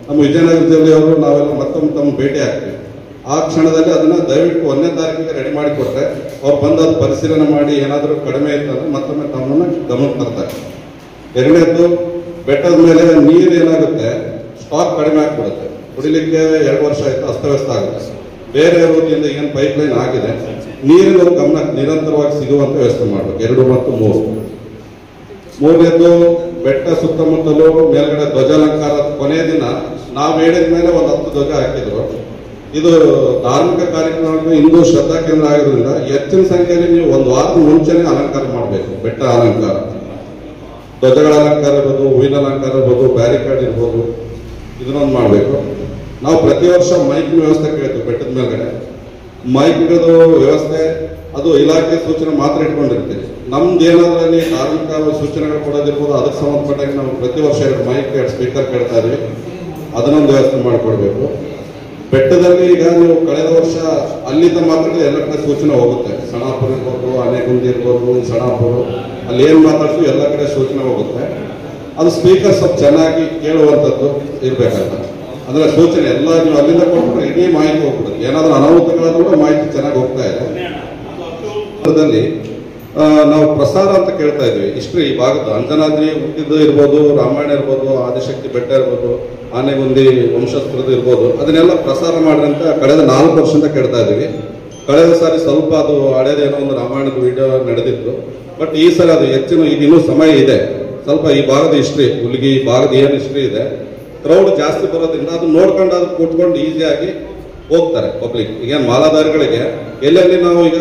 ನಮ್ಮ ವಿಜಯನಗರ ಜಿಲ್ಲೆಯವರು ನಾವೆಲ್ಲ ಮತ್ತೊಮ್ಮೆ ತಮ್ಮ ಭೇಟಿ ಆಗ್ತೀವಿ. ಆ ಕ್ಷಣದಲ್ಲಿ ಅದನ್ನ ದಯವಿಟ್ಟು 1ನೇ ತಾರೀಕಿಗೆ ರೆಡಿ ಮಾಡಿ ಕೊಟ್ಟರೆ ಅವ್ರು ಬಂದು ಅದು ಪರಿಶೀಲನೆ ಮಾಡಿ ಏನಾದರೂ ಕಡಿಮೆ ಇತ್ತಂದ್ರೆ ಮತ್ತೊಮ್ಮೆ ತಮ್ಮನ್ನ ಗಮನಕ್ಕೆ ತರ್ತಾರೆ. ಎರಡನೇದು, ಬೆಟ್ಟದ ಮೇಲೆ ನೀರು ಏನಾಗುತ್ತೆ ಸ್ಟಾಕ್ ಕಡಿಮೆ ಆಗ್ಬಿಡುತ್ತೆ. ಕುಡಿಲಿಕ್ಕೆ 2 ವರ್ಷ ಆಯ್ತು ಅಸ್ತವ್ಯಸ್ತ ಆಗುತ್ತೆ. ಬೇರೆ ರೀತಿಯಿಂದ ಏನು ಪೈಪ್ ಲೈನ್ ಆಗಿದೆ, ನೀರಿನ ಗಮನ ನಿರಂತರವಾಗಿ ಸಿಗುವಂತ ವ್ಯವಸ್ಥೆ ಮಾಡಬೇಕು. 2 ಮತ್ತು 3. ಮೂರನೇದು, ಬೆಟ್ಟ ಸುತ್ತಮುತ್ತಲು ಮೇಲ್ಗಡೆ ಧ್ವಜಾಲಂಕಾರ ಕೊನೆಯ ದಿನ ನಾವು ಹೇಳಿದ ಮೇಲೆ ಒಂದು 10 ಧ್ವಜ ಹಾಕಿದ್ರು. ಇದು ಧಾರ್ಮಿಕ ಕಾರ್ಯಕ್ರಮ ಹಿಂದೂ ಶ್ರದ್ಧಾ ಕೇಂದ್ರ ಆಗಿರೋದ್ರಿಂದ ಹೆಚ್ಚಿನ ಸಂಖ್ಯೆಯಲ್ಲಿ ನೀವು 1 ವಾರದ ಮುಂಚೆನೆ ಅಲಂಕಾರ ಮಾಡಬೇಕು. ಬೆಟ್ಟ ಅಲಂಕಾರ, ಧ್ವಜಗಳ ಅಲಂಕಾರ ಇರ್ಬೋದು, ಹೂವಿನ ಅಲಂಕಾರ ಇರ್ಬೋದು, ಬ್ಯಾರಿಕೇಡ್ ಇರ್ಬೋದು, ಇದನ್ನೊಂದು ಮಾಡಬೇಕು. ನಾವು ಪ್ರತಿ ವರ್ಷ ಮೈಕ್ ವ್ಯವಸ್ಥೆ ಕೇಳ್ತೀವಿ. ಬೆಟ್ಟದ ಮೇಲ್ಗಡೆ ಮೈಕ್ ವ್ಯವಸ್ಥೆ ಅದು ಇಲಾಖೆ ಸೂಚನೆ ಮಾತ್ರ ಇಟ್ಕೊಂಡಿರ್ತೀವಿ. ನಮ್ದು ಏನಾದ್ರಲ್ಲಿ ಧಾರ್ಮಿಕ ಸೂಚನೆಗಳು ಕೊಡೋದಿರ್ಬೋದು, ಅದಕ್ಕೆ ಸಂಬಂಧಪಟ್ಟಾಗ ನಾವು ಪ್ರತಿ ವರ್ಷ 2 ಮೈಕ್ 2 ಸ್ಪೀಕರ್ ಕೇಳ್ತಾ ಇದೀವಿ. ಅದನ್ನೊಂದು ವ್ಯವಸ್ಥೆ ಮಾಡಿಕೊಡ್ಬೇಕು. ಬೆಟ್ಟದಲ್ಲಿ ಈಗ ನೀವು ಕಳೆದ ವರ್ಷ ಅಲ್ಲಿಂದ ಮಾತ್ರ ಎಲ್ಲ ಕಡೆ ಸೂಚನೆ ಹೋಗುತ್ತೆ. ಸಣಾಪುರ ಇರ್ಬೋದು, ಆನೆಗುಂದಿ ಇರ್ಬೋದು, ಸಣಾಪುರ ಅಲ್ಲಿ ಏನ್ ಮಾತಾಡ್ತೀವಿ ಎಲ್ಲ ಕಡೆ ಸೂಚನೆ ಹೋಗುತ್ತೆ. ಅದು ಸ್ಪೀಕರ್ ಸ್ವಲ್ಪ ಚೆನ್ನಾಗಿ ಕೇಳುವಂಥದ್ದು ಇರ್ಬೇಕಂತ. ಅಂದ್ರೆ ಸೂಚನೆ ಎಲ್ಲ ನೀವು ಅಲ್ಲಿಂದ ಕೊಟ್ಬಿಟ್ರೆ ಇಡೀ ಮಾಹಿತಿ ಹೋಗ್ಬಿಡುತ್ತೆ. ಏನಾದ್ರೂ ಅನಾಹುತಗಳಾದ್ರೂ ಕೂಡ ಮಾಹಿತಿ ಚೆನ್ನಾಗಿ ಹೋಗ್ತಾ ಇದೆ. ಅದರಲ್ಲಿ ನಾವು ಪ್ರಸಾರ ಅಂತ ಕೇಳ್ತಾ ಇದ್ವಿ. ಹಿಸ್ಟ್ರಿ ಈ ಭಾಗದ ಅಂಜನಾದ್ರಿ ಹುಟ್ಟಿದ್ದು ಇರ್ಬೋದು, ರಾಮಾಯಣ ಇರ್ಬೋದು, ಆದಿಶಕ್ತಿ ಬೆಟ್ಟ ಇರ್ಬೋದು, ಆನೆಗುಂದಿ ವಂಶಸ್ಥರದ್ದು ಇರ್ಬೋದು, ಅದನ್ನೆಲ್ಲ ಪ್ರಸಾರ ಮಾಡ್ರಂತ ಕಳೆದ 4 ವರ್ಷದಿಂದ ಕೇಳ್ತಾ ಇದೀವಿ. ಕಳೆದ ಸಾರಿ ಸ್ವಲ್ಪ ಅದು ಹಳೇದೇನೋ ಒಂದು ರಾಮಾಯಣದ ವಿಡಿಯೋ ನಡೆದಿತ್ತು. ಬಟ್ ಈ ಸಲ ಅದು ಹೆಚ್ಚಿನ ಈಗ ಇನ್ನೂ ಸಮಯ ಇದೆ. ಸ್ವಲ್ಪ ಈ ಭಾಗದ ಹಿಸ್ಟ್ರಿ, ಹುಲಿಗಿ ಈ ಭಾಗದ ಏನು ಹಿಸ್ಟ್ರಿ ಇದೆ, ಕ್ರೌಡ್ ಜಾಸ್ತಿ ಬರೋದ್ರಿಂದ ಅದು ನೋಡ್ಕೊಂಡು ಅದು ಕೂತ್ಕೊಂಡು ಈಸಿಯಾಗಿ ಹೋಗ್ತಾರೆ ಪಬ್ಲಿಕ್. ಈಗ ಮಾಲಾಧಾರಿಗಳಿಗೆ ಎಲ್ಲೆಲ್ಲಿ ನಾವು ಈಗ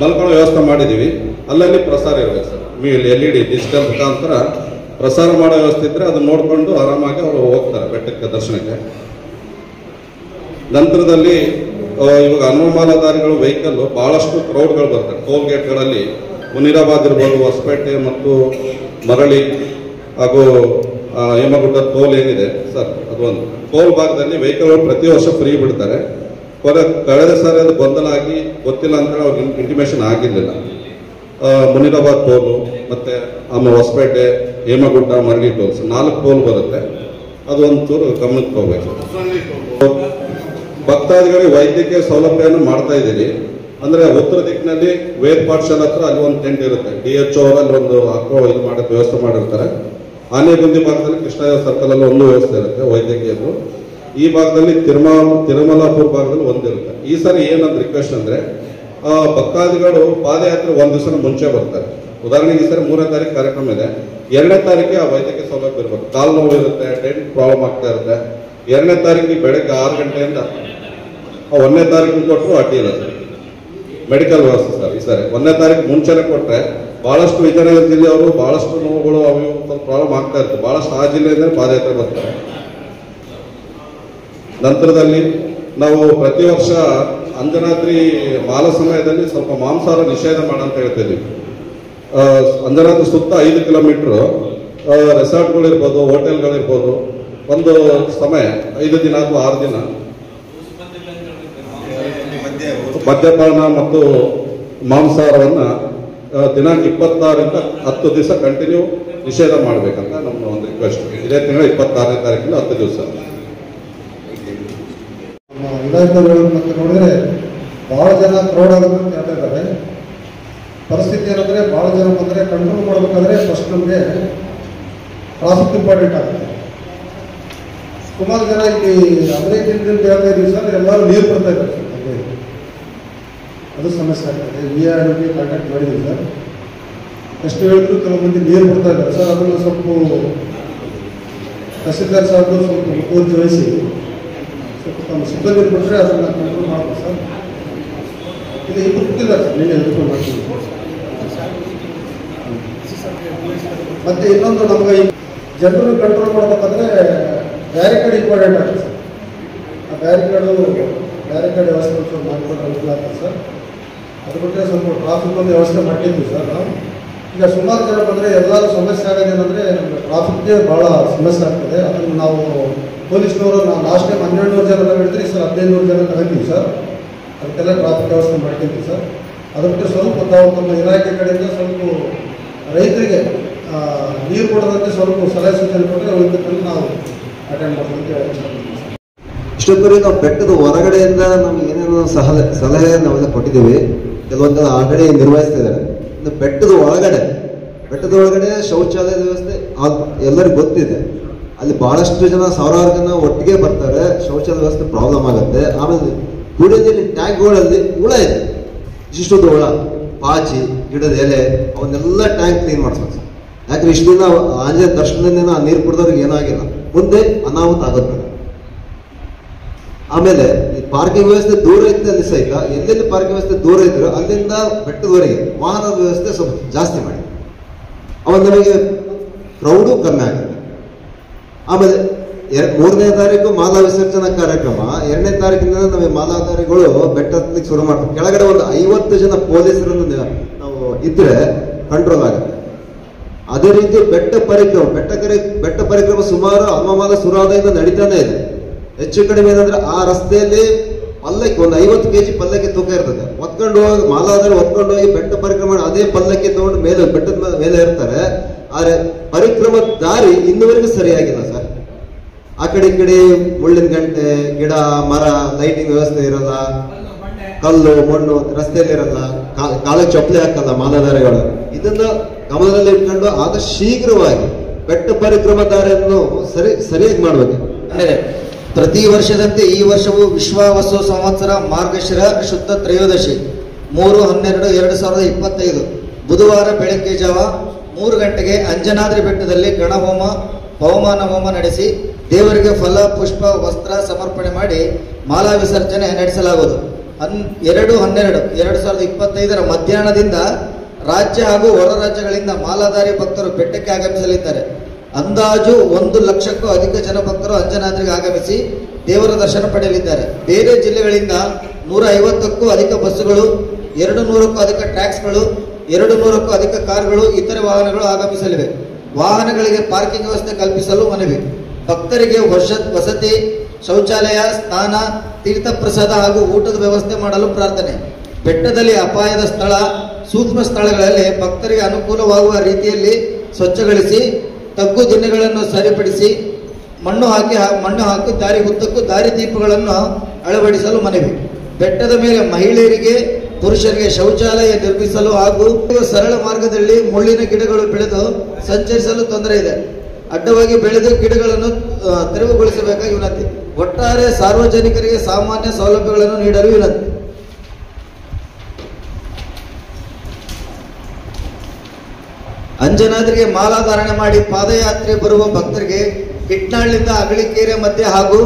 ಮಲ್ಕೊಳ್ಳೋ ವ್ಯವಸ್ಥೆ ಮಾಡಿದೀವಿ ಅಲ್ಲಲ್ಲಿ ಪ್ರಸಾರ ಇರಬೇಕು ಸರ್. LED ಡಿಜಿಟಲ್ ಮುಖಾಂತರ ಪ್ರಸಾರ ಮಾಡೋ ವ್ಯವಸ್ಥೆ ಇದ್ರೆ ಅದನ್ನ ನೋಡ್ಕೊಂಡು ಆರಾಮಾಗಿ ಅವರು ಹೋಗ್ತಾರೆ ಬೆಟ್ಟಕ್ಕೆ ದರ್ಶನಕ್ಕೆ. ನಂತರದಲ್ಲಿ ಇವಾಗ ಹನುಮಾಲಾಧಾರಿಗಳು ವೆಹಿಕಲ್ ಬಹಳಷ್ಟು ಕ್ರೌಡ್ಗಳು ಬರ್ತಾರೆ. ಟೋಲ್ ಗೇಟ್ಗಳಲ್ಲಿ ಮುನಿರಾಬಾದ್ ಇರ್ಬೋದು, ಹೊಸಪೇಟೆ ಮತ್ತು ಮರಳಿ ಹಾಗೂ ಹೇಮಗುಡ್ಡ ಟೋಲ್ ಏನಿದೆ ಸರ್, ಅದೊಂದು ಟೋಲ್ ಭಾಗದಲ್ಲಿ ವೆಹಿಕಲ್ ಪ್ರತಿ ವರ್ಷ ಫ್ರೀ ಬಿಡ್ತಾರೆ. ಕಳೆದ ಸಾರಿ ಅದು ಗೊಂದಲ ಆಗಿ ಗೊತ್ತಿಲ್ಲ ಅಂತ ಅವ್ರಿಗೆ ಇಂಟಿಮೇಷನ್ ಆಗಿರ್ಲಿಲ್ಲ. ಮುನಿರಾಬಾದ್ ಟೋಲು ಮತ್ತೆ ಆಮೇಲೆ ಹೊಸಪೇಟೆ, ಹೇಮಗುಡ್ಡ, ಮರಳಿ ಟೋಲ್ಸ್ 4 ಟೋಲ್ ಬರುತ್ತೆ. ಅದು ಒಂಚೂರು ಗಮನಕ್ಕೆ ಹೋಗ್ಬೇಕು. ಭಕ್ತಾದಿಗಳಿಗೆ ವೈದ್ಯಕೀಯ ಸೌಲಭ್ಯವನ್ನು ಮಾಡ್ತಾ ಇದ್ದೀವಿ. ಅಂದ್ರೆ ಉತ್ತರ ದಿಕ್ಕಿನಲ್ಲಿ ವೇದ ಪಾಠಶಾಲೆ ಹತ್ರ ಅಲ್ಲಿ ಒಂದು ಟೆಂಟ್ ಇರುತ್ತೆ. DHO ಅಲ್ಲಿ ಒಂದು ಇದು ಮಾಡೋ ವ್ಯವಸ್ಥೆ ಮಾಡಿರ್ತಾರೆ. ಆನೆಗುಂದಿ ಭಾಗದಲ್ಲಿ ಕೃಷ್ಣದೇವ ಸರ್ಕಲ್ ಅಲ್ಲಿ ಒಂದು ವ್ಯವಸ್ಥೆ ಇರುತ್ತೆ ವೈದ್ಯಕೀಯದ್ದು. ಈ ಭಾಗದಲ್ಲಿ ತಿರುಮಲಾಪುರ ಭಾಗದಲ್ಲಿ ಒಂದಿರುತ್ತೆ. ಈ ಸಾರಿ ಏನಂತ ರಿಕ್ವೆಸ್ಟ್ ಅಂದ್ರೆ ಭಕ್ತಾದಿಗಳು ಪಾದಯಾತ್ರೆ 1 ದಿವಸ ಮುಂಚೆ ಬರ್ತಾರೆ. ಉದಾಹರಣೆಗೆ ಈ ಸಾರಿ 3ನೇ ತಾರೀಕು ಕಾರ್ಯಕ್ರಮ ಇದೆ. 2ನೇ ತಾರೀಕಿಗೆ ಆ ವೈದ್ಯಕೀಯ ಸೌಲಭ್ಯ ಇರ್ಬೇಕು. ಕಾಲು ನೋವು ಇರುತ್ತೆ, ಟೆಂಟ್ ಪ್ರಾಬ್ಲಮ್ ಆಗ್ತಾ ಇರುತ್ತೆ. 2ನೇ ತಾರೀಕಿಗೆ ಬೆಳಗ್ಗೆ 6 ಗಂಟೆಯಿಂದ 1ನೇ ತಾರೀಕಿಗೆ ಕೊಟ್ಟರು ಅಡ್ಡಿ ಇಲ್ಲ ಸರ್. ಮೆಡಿಕಲ್ ವ್ಯವಸ್ಥೆ ಸರ್. ಈ ಸಾರಿ 1ನೇ ತಾರೀಕು ಮುಂಚೆನೆ ಕೊಟ್ರೆ ಬಹಳಷ್ಟು ವಿಜಯನಗರ ಜಿಲ್ಲೆಯವರು ಬಹಳಷ್ಟು ನೋವುಗಳು ಅವು ಸ್ವಲ್ಪ ಪ್ರಾಬ್ಲಮ್ ಆಗ್ತಾ ಇರ್ತದೆ. ಬಹಳಷ್ಟು ಆ ಜಿಲ್ಲೆಯಿಂದ ಪಾದಯಾತ್ರೆ ಬರ್ತಾರೆ. ನಂತರದಲ್ಲಿ ನಾವು ಪ್ರತಿ ವರ್ಷ ಅಂಜನಾದ್ರಿ ಮಾಲ ಸಮಯದಲ್ಲಿ ಸ್ವಲ್ಪ ಮಾಂಸಾಹಾರ ನಿಷೇಧ ಮಾಡಂತ ಹೇಳ್ತಿದ್ವಿ. ಅಂಜನಾದ್ರಿ ಸುತ್ತ 5 ಕಿಲೋಮೀಟರ್ ರೆಸಾರ್ಟ್ಗಳಿರ್ಬೋದು, ಹೋಟೆಲ್ಗಳಿರ್ಬೋದು, ಒಂದು ಸಮಯ 5 ದಿನ ಅಥವಾ 6 ದಿನ ಮದ್ಯಪಾನ ಮತ್ತು ಮಾಂಸಾಹಾರವನ್ನು ದಿನಾಂಕ 26ರಿಂದ 10 ದಿವಸ ಕಂಟಿನ್ಯೂ ನಿಷೇಧ ಮಾಡಬೇಕಂತ ನಮ್ಮ ಒಂದು ರಿಕ್ವೆಸ್ಟ್. ಇದೇ ತಿಂಗಳ 26ನೇ ತಾರೀಕಿಂದ 10 ದಿವಸ. ನೋಡಿದ್ರೆ ಬಹಳ ಜನ ಕ್ರೌಡ್ ಆಗೋದು ಅಂತ ಹೇಳ್ತಾ ಇದ್ದಾರೆ. ಪರಿಸ್ಥಿತಿ ಏನಂದ್ರೆ ಬಹಳ ಜನ ಬಂದರೆ ಕಂಟ್ರೋಲ್ ಮಾಡಬೇಕಾದ್ರೆ ಫಸ್ಟ್ ನಮಗೆ ಟ್ರಾಫಿಕ್ ಇಂಪಾರ್ಟೆಂಟ್ ಆಗುತ್ತೆ. ಸುಮಾರು ಜನ ಇಲ್ಲಿ ಅಮೆರಿಕನ್ ಹೇಳ್ತಾ ಇದೀವಿ ಸರ್, ಎಲ್ಲರೂ ನೀರು ಬರ್ತಾ ಇದ್ದಾರೆ ಸರ್, ಅದು ಸಮಸ್ಯೆ ಆಗ್ತದೆ. VRDಗೆ ಕಾಂಟ್ಯಾಕ್ಟ್ ಮಾಡಿದ್ದೀವಿ ಸರ್, ಎಷ್ಟು ಹೇಳಿದ್ರು ಕೆಲವು ಮಂದಿ ನೀರು ಬರ್ತಾ ಇದ್ದಾರೆ ಸರ್. ಅದನ್ನು ಸ್ವಲ್ಪ ತಹಸೀಲ್ದಾರ್ ಸಾಹೇಬ್ ಸ್ವಲ್ಪ ಮುತುವರ್ಜಿ ವಹಿಸಿ ಸ್ವಲ್ಪ ತಮ್ಮ ಸಿಬ್ಬಂದಿ ಕೊಟ್ಟರೆ ಅದನ್ನು ಕಂಟ್ರೋಲ್ ಮಾಡ್ಬೋದು ಸರ್. ಇದು ಇಬ್ಬರು ಗೊತ್ತಿಲ್ಲ ಸರ್, ನೀವೇ ಎದುರು ಮಾಡ್ತೀವಿ. ಮತ್ತೆ ಇನ್ನೊಂದು ನಮಗೆ ಜನರನ್ನು ಕಂಟ್ರೋಲ್ ಮಾಡಬೇಕಾದ್ರೆ ಬ್ಯಾರಿಕೇಡ್ ಇಂಪಾರ್ಟೆಂಟ್ ಆಗ್ತದೆ ಸರ್. ಆ ಬ್ಯಾರಿಕೇಡ್ ವ್ಯವಸ್ಥೆ ಸ್ವಲ್ಪ ಮಾಡಿಕೊಂಡ್ರೆ ಅನುಕೂಲ ಆಗ್ತದೆ ಸರ್. ಅದು ಬಿಟ್ಟರೆ ಸ್ವಲ್ಪ ಟ್ರಾಫಿಕ್ ಒಂದು ವ್ಯವಸ್ಥೆ ಮಾಡಿದ್ವಿ ಸರ್ ನಾವು. ಈಗ ಸುಮಾರು ಜನ ಬಂದರೆ ಎಲ್ಲರೂ ಸಮಸ್ಯೆ ಆಗೋದೇನೆಂದರೆ ನಮಗೆ ಟ್ರಾಫಿಕ್ಗೆ ಭಾಳ ಸಮಸ್ಯೆ ಆಗ್ತದೆ. ಅದನ್ನು ನಾವು ಪೊಲೀಸ್ನವರು ಲಾಸ್ಟ್ ಟೈಮ್ 1200 ಜನ ತಗೊಂಡಿದ್ರಿ ಸರ್, 1500 ಜನ ತಗೊಂತೀವಿ ಸರ್. ಅದಕ್ಕೆಲ್ಲ ಟ್ರಾಫಿಕ್ ವ್ಯವಸ್ಥೆ ಮಾಡ್ಕೊಂತೀವಿ ಸರ್. ಅದು ಬಿಟ್ಟರೆ ಸ್ವಲ್ಪ ತಾವು ತಮ್ಮ ಇಲಾಖೆ ಕಡೆಯಿಂದ ಸ್ವಲ್ಪ ರೈತರಿಗೆ ನೀರು ಕೊಡೋದಕ್ಕೆ ಸ್ವಲ್ಪ ಸಲಹೆ ಸೂಚನೆ ಕೊಟ್ಟರೆ ಅವರಿಗೆ ನಾವು ಅಟೆಂಡ್ ಮಾಡೋದಕ್ಕೆ ಇಷ್ಟೊತ್ತವರೆಗೆ ನಾವು ಬೆಟ್ಟದ ಹೊರಗಡೆಯಿಂದ ನಮ್ಗೆ ಏನೇನೋ ಸಲಹೆ ನಾವೆಲ್ಲ ಕೊಟ್ಟಿದ್ದೀವಿ. ಕೆಲವೊಂದು ಆ ಕಡೆ ನಿರ್ವಹಿಸ್ತಾ ಇದ್ದಾರೆ. ಇನ್ನು ಬೆಟ್ಟದ ಒಳಗಡೆ ಶೌಚಾಲಯದ ವ್ಯವಸ್ಥೆ ಎಲ್ಲರಿಗೂ ಗೊತ್ತಿದೆ. ಅಲ್ಲಿ ಬಹಳಷ್ಟು ಜನ, ಸಾವಿರಾರು ಜನ ಒಟ್ಟಿಗೆ ಬರ್ತಾರೆ. ಶೌಚಾಲಯ ವ್ಯವಸ್ಥೆ ಪ್ರಾಬ್ಲಮ್ ಆಗುತ್ತೆ. ಆಮೇಲೆ ಕುಡಿಯೋ ನೀರಿನ ಟ್ಯಾಂಕ್ಗಳಲ್ಲಿ ಹುಳ ಇದೆ, ಇಷ್ಟೊಂದು ಹುಳ, ಪಾಚಿ, ಗಿಡದ ಎಲೆ, ಅವನ್ನೆಲ್ಲ ಟ್ಯಾಂಕ್ ಕ್ಲೀನ್ ಮಾಡಿಸ್ಬೇಕು. ಯಾಕಂದ್ರೆ ಇಷ್ಟು ದಿನ ಆಂಜನೇಯ ದರ್ಶನದಿಂದ ಆ ನೀರು ಕುಡಿದವ್ರಿಗೆ ಏನೂ ಆಗಿಲ್ಲ, ಮುಂದೆ ಅನಾಹುತ ಆಗುತ್ತೆ. ಆಮೇಲೆ ಈ ಪಾರ್ಕಿಂಗ್ ವ್ಯವಸ್ಥೆ ದೂರ ಇತ್ತು ಅಲ್ಲಿ ಸಹಿತ, ಎಲ್ಲೆಲ್ಲಿ ಪಾರ್ಕಿಂಗ್ ವ್ಯವಸ್ಥೆ ದೂರ ಇದ್ರು ಅಲ್ಲಿಂದ ಬೆಟ್ಟದವರೆಗೆ ವಾಹನದ ವ್ಯವಸ್ಥೆ ಸ್ವಲ್ಪ ಜಾಸ್ತಿ ಮಾಡಿ, ಅವಾಗ ನಮಗೆ ಕ್ರೌಡು ಕಮ್ಮಿ ಆಗುತ್ತೆ. ಆಮೇಲೆ 3ನೇ ತಾರೀಕು ಮಾಲಾ ವಿಸರ್ಜನಾ ಕಾರ್ಯಕ್ರಮ, 2ನೇ ತಾರೀಕಿನಿಂದ ನಮಗೆ ಮಾಲಾಧಾರಿಗಳು ಬೆಟ್ಟ ಹತ್ತಲಿಕ್ಕೆ ಶುರು ಮಾಡ್ತಾರೆ. ಕೆಳಗಡೆ ಒಂದು 50 ಜನ ಪೊಲೀಸರನ್ನು ನಾವು ಇದ್ರೆ ಕಂಟ್ರೋಲ್ ಆಗುತ್ತೆ. ಅದೇ ರೀತಿ ಬೆಟ್ಟ ಪರಿಕ್ರಮ ಸುಮಾರು ಹನುಮಮಾಲ ಸುರಾದದಿಂದ ನಡೀತಾನೆ ಇದೆ. ಹೆಚ್ಚು ಕಡಿಮೆ ಏನಂದ್ರೆ ಆ ರಸ್ತೆಯಲ್ಲಿ ಪಲ್ಲಕ್ಕಿ ಒಂದು 50 kg ಪಲ್ಲಕ್ಕಿ ತೂಕ ಇರ್ತದೆ. ಹೊತ್ಕೊಂಡು ಹೋಗಿ ಮಾಲಾಧಾರಿ ಹೊತ್ಕೊಂಡು ಹೋಗಿ ಬೆಟ್ಟ ಪರಿಕ್ರಮ ಅದೇ ಪಲ್ಲಕ್ಕಿ ತಗೊಂಡು ಮೇಲೆ ಬೆಟ್ಟದ ಮೇಲೆ ಇರ್ತಾರೆ. ಆದ್ರೆ ಪರಿಕ್ರಮ ದಾರಿ ಇನ್ನುವರೆಗೂ ಸರಿಯಾಗಿಲ್ಲ ಸರ್. ಆ ಕಡೆ ಈ ಕಡೆ ಮುಳ್ಳಿನ ಗಂಟೆ, ಗಿಡ, ಮರ, ಲೈಟಿಂಗ್ ವ್ಯವಸ್ಥೆ ಇರಲ್ಲ, ಕಲ್ಲು ಮಣ್ಣು ರಸ್ತೆಯಲ್ಲಿ ಇರಲ್ಲ, ಕಾಲಕ್ಕೆ ಚಪ್ಪಲಿ ಹಾಕಲ್ಲ ಮಾಲಾಧಾರಿಗಳು. ಇದನ್ನ ಗಮನದಲ್ಲಿ ಇಟ್ಕೊಂಡು ಆದಷ್ಟು ಶೀಘ್ರವಾಗಿ ಬೆಟ್ಟ ಪರಿಕ್ರಮ ದಾರಿಯನ್ನು ಸರಿಯಾಗಿ ಮಾಡಬೇಕು. ಪ್ರತಿ ವರ್ಷದಂತೆ ಈ ವರ್ಷವೂ ವಿಶ್ವಾವಸು ಸಂವತ್ಸರ ಮಾರ್ಗಶಿರ ಶುದ್ಧ ತ್ರಯೋದಶಿ 3/12/2025 ಬುಧವಾರ ಬೆಳಗ್ಗೆ ಜಾವ 3 ಗಂಟೆಗೆ ಅಂಜನಾದ್ರಿ ಬೆಟ್ಟದಲ್ಲಿ ಗಣಹೋಮ, ಪವಮಾನ ಹೋಮ ನಡೆಸಿ ದೇವರಿಗೆ ಫಲ, ಪುಷ್ಪ, ವಸ್ತ್ರ ಸಮರ್ಪಣೆ ಮಾಡಿ ಮಾಲಾ ವಿಸರ್ಜನೆ ನಡೆಸಲಾಗುವುದು. 2/12/2025 ಮಧ್ಯಾಹ್ನದಿಂದ ರಾಜ್ಯ ಹಾಗೂ ಹೊರ ರಾಜ್ಯಗಳಿಂದ ಮಾಲಾಧಾರಿ ಭಕ್ತರು ಬೆಟ್ಟಕ್ಕೆ ಆಗಮಿಸಲಿದ್ದಾರೆ. ಅಂದಾಜು 1 ಲಕ್ಷಕ್ಕೂ ಅಧಿಕ ಜನ ಭಕ್ತರು ಅಂಜನಾದ್ರಿಗೆ ಆಗಮಿಸಿ ದೇವರ ದರ್ಶನ ಪಡೆಯಲಿದ್ದಾರೆ. ಬೇರೆ ಜಿಲ್ಲೆಗಳಿಂದ 150ಕ್ಕೂ ಅಧಿಕ ಬಸ್ಸುಗಳು, 200ಕ್ಕೂ ಅಧಿಕ ಟ್ಯಾಕ್ಸ್ಗಳು, 200ಕ್ಕೂ ಅಧಿಕ ಕಾರ್ಗಳು, ಇತರೆ ವಾಹನಗಳು ಆಗಮಿಸಲಿವೆ. ವಾಹನಗಳಿಗೆ ಪಾರ್ಕಿಂಗ್ ವ್ಯವಸ್ಥೆ ಕಲ್ಪಿಸಲು ಮನವಿ. ಭಕ್ತರಿಗೆ ವಸತಿ, ಶೌಚಾಲಯ, ಸ್ನಾನ, ತೀರ್ಥ ಪ್ರಸಾದ ಹಾಗೂ ಊಟದ ವ್ಯವಸ್ಥೆ ಮಾಡಲು ಪ್ರಾರ್ಥನೆ. ಬೆಟ್ಟದಲ್ಲಿ ಅಪಾಯದ ಸ್ಥಳ, ಸೂಕ್ಷ್ಮ ಸ್ಥಳಗಳಲ್ಲಿ ಭಕ್ತರಿಗೆ ಅನುಕೂಲವಾಗುವ ರೀತಿಯಲ್ಲಿ ಸ್ವಚ್ಛಗೊಳಿಸಿ, ತಗ್ಗು ದಿಣ್ಣೆಗಳನ್ನು ಸರಿಪಡಿಸಿ, ಮಣ್ಣು ಹಾಕಿ ದಾರಿ ಉದ್ದಕ್ಕೂ ದಾರಿ ದೀಪಗಳನ್ನು ಅಳವಡಿಸಲು ಮನವಿ. ಬೆಟ್ಟದ ಮೇಲೆ ಮಹಿಳೆಯರಿಗೆ, ಪುರುಷರಿಗೆ ಶೌಚಾಲಯ ನಿರ್ಮಿಸಲು ಹಾಗೂ ಸರಳ ಮಾರ್ಗದಲ್ಲಿ ಮುಳ್ಳಿನ ಗಿಡಗಳು ಬೆಳೆದು ಸಂಚರಿಸಲು ತೊಂದರೆ ಇದೆ. ಅಡ್ಡವಾಗಿ ಬೆಳೆದ ಗಿಡಗಳನ್ನು ತೆರವುಗೊಳಿಸಬೇಕಾಗಿ ವಿನಂತಿ. ಒಟ್ಟಾರೆ ಸಾರ್ವಜನಿಕರಿಗೆ ಸಾಮಾನ್ಯ ಸೌಲಭ್ಯಗಳನ್ನು ನೀಡಲು ವಿನಂತಿ. ಅಂಜನಾದ್ರಿಗೆ ಮಾಲಾಧಾರಣೆ ಮಾಡಿ ಪಾದಯಾತ್ರೆ ಬರುವ ಭಕ್ತರಿಗೆ ಕಿಟ್ನಾಳ್ನಿಂದ ಅಗಳಿಕೆರೆ ಮಧ್ಯೆ ಹಾಗೂ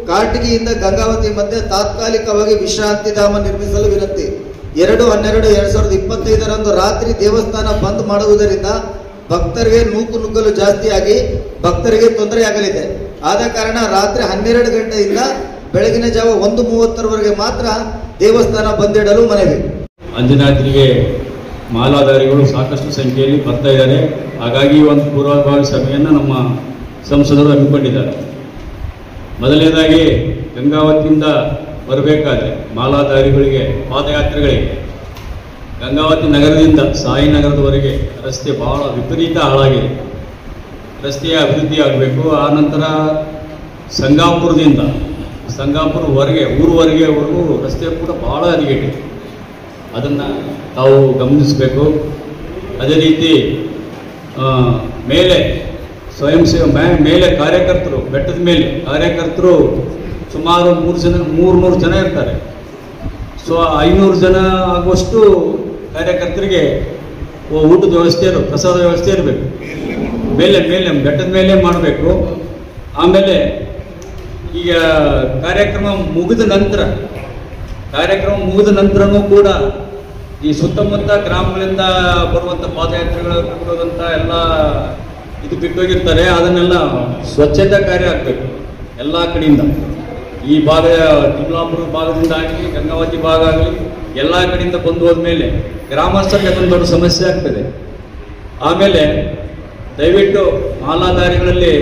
ಕಾಟಗಿಯಿಂದ ಗಂಗಾವತಿ ಮಧ್ಯೆ ತಾತ್ಕಾಲಿಕವಾಗಿ ವಿಶ್ರಾಂತಿ ಧಾಮ ನಿರ್ಮಿಸಲು ವಿನಂತಿ. 2/12/2025 ರಾತ್ರಿ ದೇವಸ್ಥಾನ ಬಂದ್ ಮಾಡುವುದರಿಂದ ಭಕ್ತರಿಗೆ ನುಗ್ಗಲು ಜಾಸ್ತಿಯಾಗಿ ಭಕ್ತರಿಗೆ ತೊಂದರೆಯಾಗಲಿದೆ. ಆದ ಕಾರಣ ರಾತ್ರಿ 12 ಗಂಟೆಯಿಂದ ಬೆಳಗಿನ ಜಾವ 1:30 ಮಾತ್ರ ದೇವಸ್ಥಾನ ಬಂದಿಡಲು ಮನವಿ. ಅಂಜನಾದ್ರಿಗೆ ಮಾಲಾಧಾರಿಗಳು ಸಾಕಷ್ಟು ಸಂಖ್ಯೆಯಲ್ಲಿ ಬರ್ತಾ ಇದ್ದಾರೆ. ಹಾಗಾಗಿ ಒಂದು ಪೂರ್ವಭಾವಿ ಸಭೆಯನ್ನು ನಮ್ಮ ಸಂಸದರು ಹಮ್ಮಿಕೊಂಡಿದ್ದಾರೆ. ಮೊದಲನೇದಾಗಿ ಗಂಗಾವತಿಯಿಂದ ಬರಬೇಕಾದ್ರೆ ಮಾಲಾಧಾರಿಗಳಿಗೆ ಪಾದಯಾತ್ರೆಗಳಿಗೆ ಗಂಗಾವತಿ ನಗರದಿಂದ ಸಾಯಿನಗರದವರೆಗೆ ರಸ್ತೆ ಬಹಳ ವಿಪರೀತ ಹಾಳಾಗಿದೆ. ರಸ್ತೆಯ ಅಭಿವೃದ್ಧಿ ಆಗಬೇಕು. ಆ ನಂತರ ಸಂಗಾಪುರವರೆಗೆ ಊರುವರೆಗೆವರೆಗೂ ರಸ್ತೆ ಕೂಡ ಬಹಳ ಹದಗೆಟ್ಟಿದೆ. ಅದನ್ನು ತಾವು ಗಮನಿಸಬೇಕು. ಅದೇ ರೀತಿ ಮೇಲೆ ಮೇಲೆ ಕಾರ್ಯಕರ್ತರು, ಬೆಟ್ಟದ ಮೇಲೆ ಕಾರ್ಯಕರ್ತರು ಸುಮಾರು 300 ಜನ ಇರ್ತಾರೆ. ಸೊ 500 ಜನ ಆಗುವಷ್ಟು ಕಾರ್ಯಕರ್ತರಿಗೆ ಊಟದ ವ್ಯವಸ್ಥೆ ಪ್ರಸಾದ ವ್ಯವಸ್ಥೆ ಇರಬೇಕು. ಮೇಲೆ ಬೆಟ್ಟದ ಮೇಲೆ ಮಾಡಬೇಕು. ಆಮೇಲೆ ಈಗ ಕಾರ್ಯಕ್ರಮ ಮುಗಿದ ನಂತರನೂ ಕೂಡ ಈ ಸುತ್ತಮುತ್ತ ಗ್ರಾಮಗಳಿಂದ ಬರುವಂಥ ಪಾದಯಾತ್ರೆಗಳಂತ ಎಲ್ಲ ಇದು ಬಿಟ್ಟೋಗಿರ್ತಾರೆ. ಅದನ್ನೆಲ್ಲ ಸ್ವಚ್ಛತಾ ಕಾರ್ಯ ಆಗಬೇಕು ಎಲ್ಲ ಕಡೆಯಿಂದ. ಈ ಭಾಗ ತಿಮ್ಲಾಪುರ ಭಾಗದಿಂದ ಆಗಲಿ, ಗಂಗಾವತಿ ಭಾಗ ಆಗಲಿ, ಎಲ್ಲ ಕಡೆಯಿಂದ ಬಂದು ಹೋದ್ಮೇಲೆ ಗ್ರಾಮಸ್ಥರಿಗೆ ಅದೊಂದು ದೊಡ್ಡ ಸಮಸ್ಯೆ ಆಗ್ತದೆ. ಆಮೇಲೆ ದಯವಿಟ್ಟು ಮಾಲಾಧಾರಿಗಳಲ್ಲಿ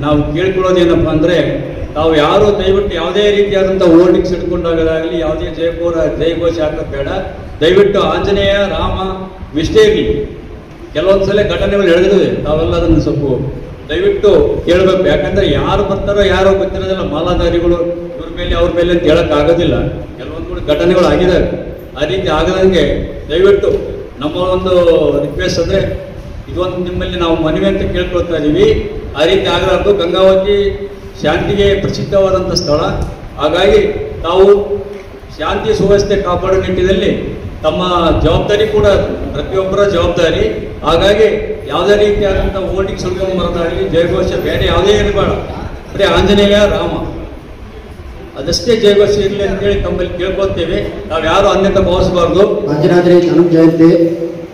ನಾವು ಕೇಳ್ಕೊಳ್ಳೋದೇನಪ್ಪ ಅಂದರೆ, ತಾವು ಯಾರು ದಯವಿಟ್ಟು ಯಾವುದೇ ರೀತಿಯಾದಂಥ ಹೋರ್ಡಿಂಗ್ಸ್ ಇಟ್ಕೊಂಡಾಗದಾಗಲಿ, ಯಾವುದೇ ಜಯಘೋಷ ಹಾಕೋದು ಬೇಡ. ದಯವಿಟ್ಟು ಆಂಜನೇಯ, ರಾಮ ಇಷ್ಟೇ ಇರಲಿ. ಕೆಲವೊಂದು ಸಲ ಘಟನೆಗಳು ನಡೆದಿದೆ, ತಾವೆಲ್ಲ ಅದನ್ನು ಸ್ವಲ್ಪ ದಯವಿಟ್ಟು ಕೇಳಬೇಕು. ಯಾಕಂದರೆ ಯಾರು ಬರ್ತಾರೋ ಯಾರೋ ಗೊತ್ತಿರೋದಿಲ್ಲ. ಮಾಲಾಧಾರಿಗಳು ಇವ್ರ ಮೇಲೆ ಅವ್ರ ಮೇಲೆ ಅಂತ ಹೇಳೋಕ್ಕಾಗೋದಿಲ್ಲ. ಕೆಲವೊಂದು ಘಟನೆಗಳು ಆಗಿದ್ದಾವೆ. ಆ ರೀತಿ ಆಗದಂಗೆ ದಯವಿಟ್ಟು ನಮ್ಮ ಒಂದು ರಿಕ್ವೆಸ್ಟ್ ಅಂದರೆ, ಇದೊಂದು ನಿಮ್ಮಲ್ಲಿ ನಾವು ಮನವಿ ಅಂತ ಕೇಳ್ಕೊಳ್ತಾ ಇದ್ದೀವಿ. ಆ ರೀತಿ ಆಗಲಾರ್ದು. ಗಂಗಾವತಿ ಶಾಂತಿಗೆ ಪ್ರಸಿದ್ಧವಾದಂಥ ಸ್ಥಳ. ಹಾಗಾಗಿ ತಾವು ಶಾಂತಿ ಸುವ್ಯವಸ್ಥೆ ಕಾಪಾಡೋ ನಿಟ್ಟಿನಲ್ಲಿ ತಮ್ಮ ಜವಾಬ್ದಾರಿ ಕೂಡ ಪ್ರತಿಯೊಬ್ಬರ ಜವಾಬ್ದಾರಿ. ಹಾಗಾಗಿ ಯಾವುದೇ ರೀತಿಯಾದಂಥ ಹೋರ್ಡಿಂಗ್ಸ್ ಬರೋದಾಗಲಿ, ಜಯಘೋಷ ಬೇರೆ ಯಾವುದೇ ಇರಬೇಡ. ಬರೀ ಆಂಜನೇಯ, ರಾಮ ಅದಷ್ಟೇ ಜಯಘೋಷ ಇರಲಿ ಅಂತೇಳಿ ತಮ್ಮಲ್ಲಿ ಕೇಳ್ಕೊಳ್ತೇವೆ. ನಾವು ಯಾರು ಅನ್ಯತಾ ಭಾವಿಸಬಾರ್ದು. ಅಂಜನಾದ್ರಿ ಹನುಮ ಜಯಂತಿ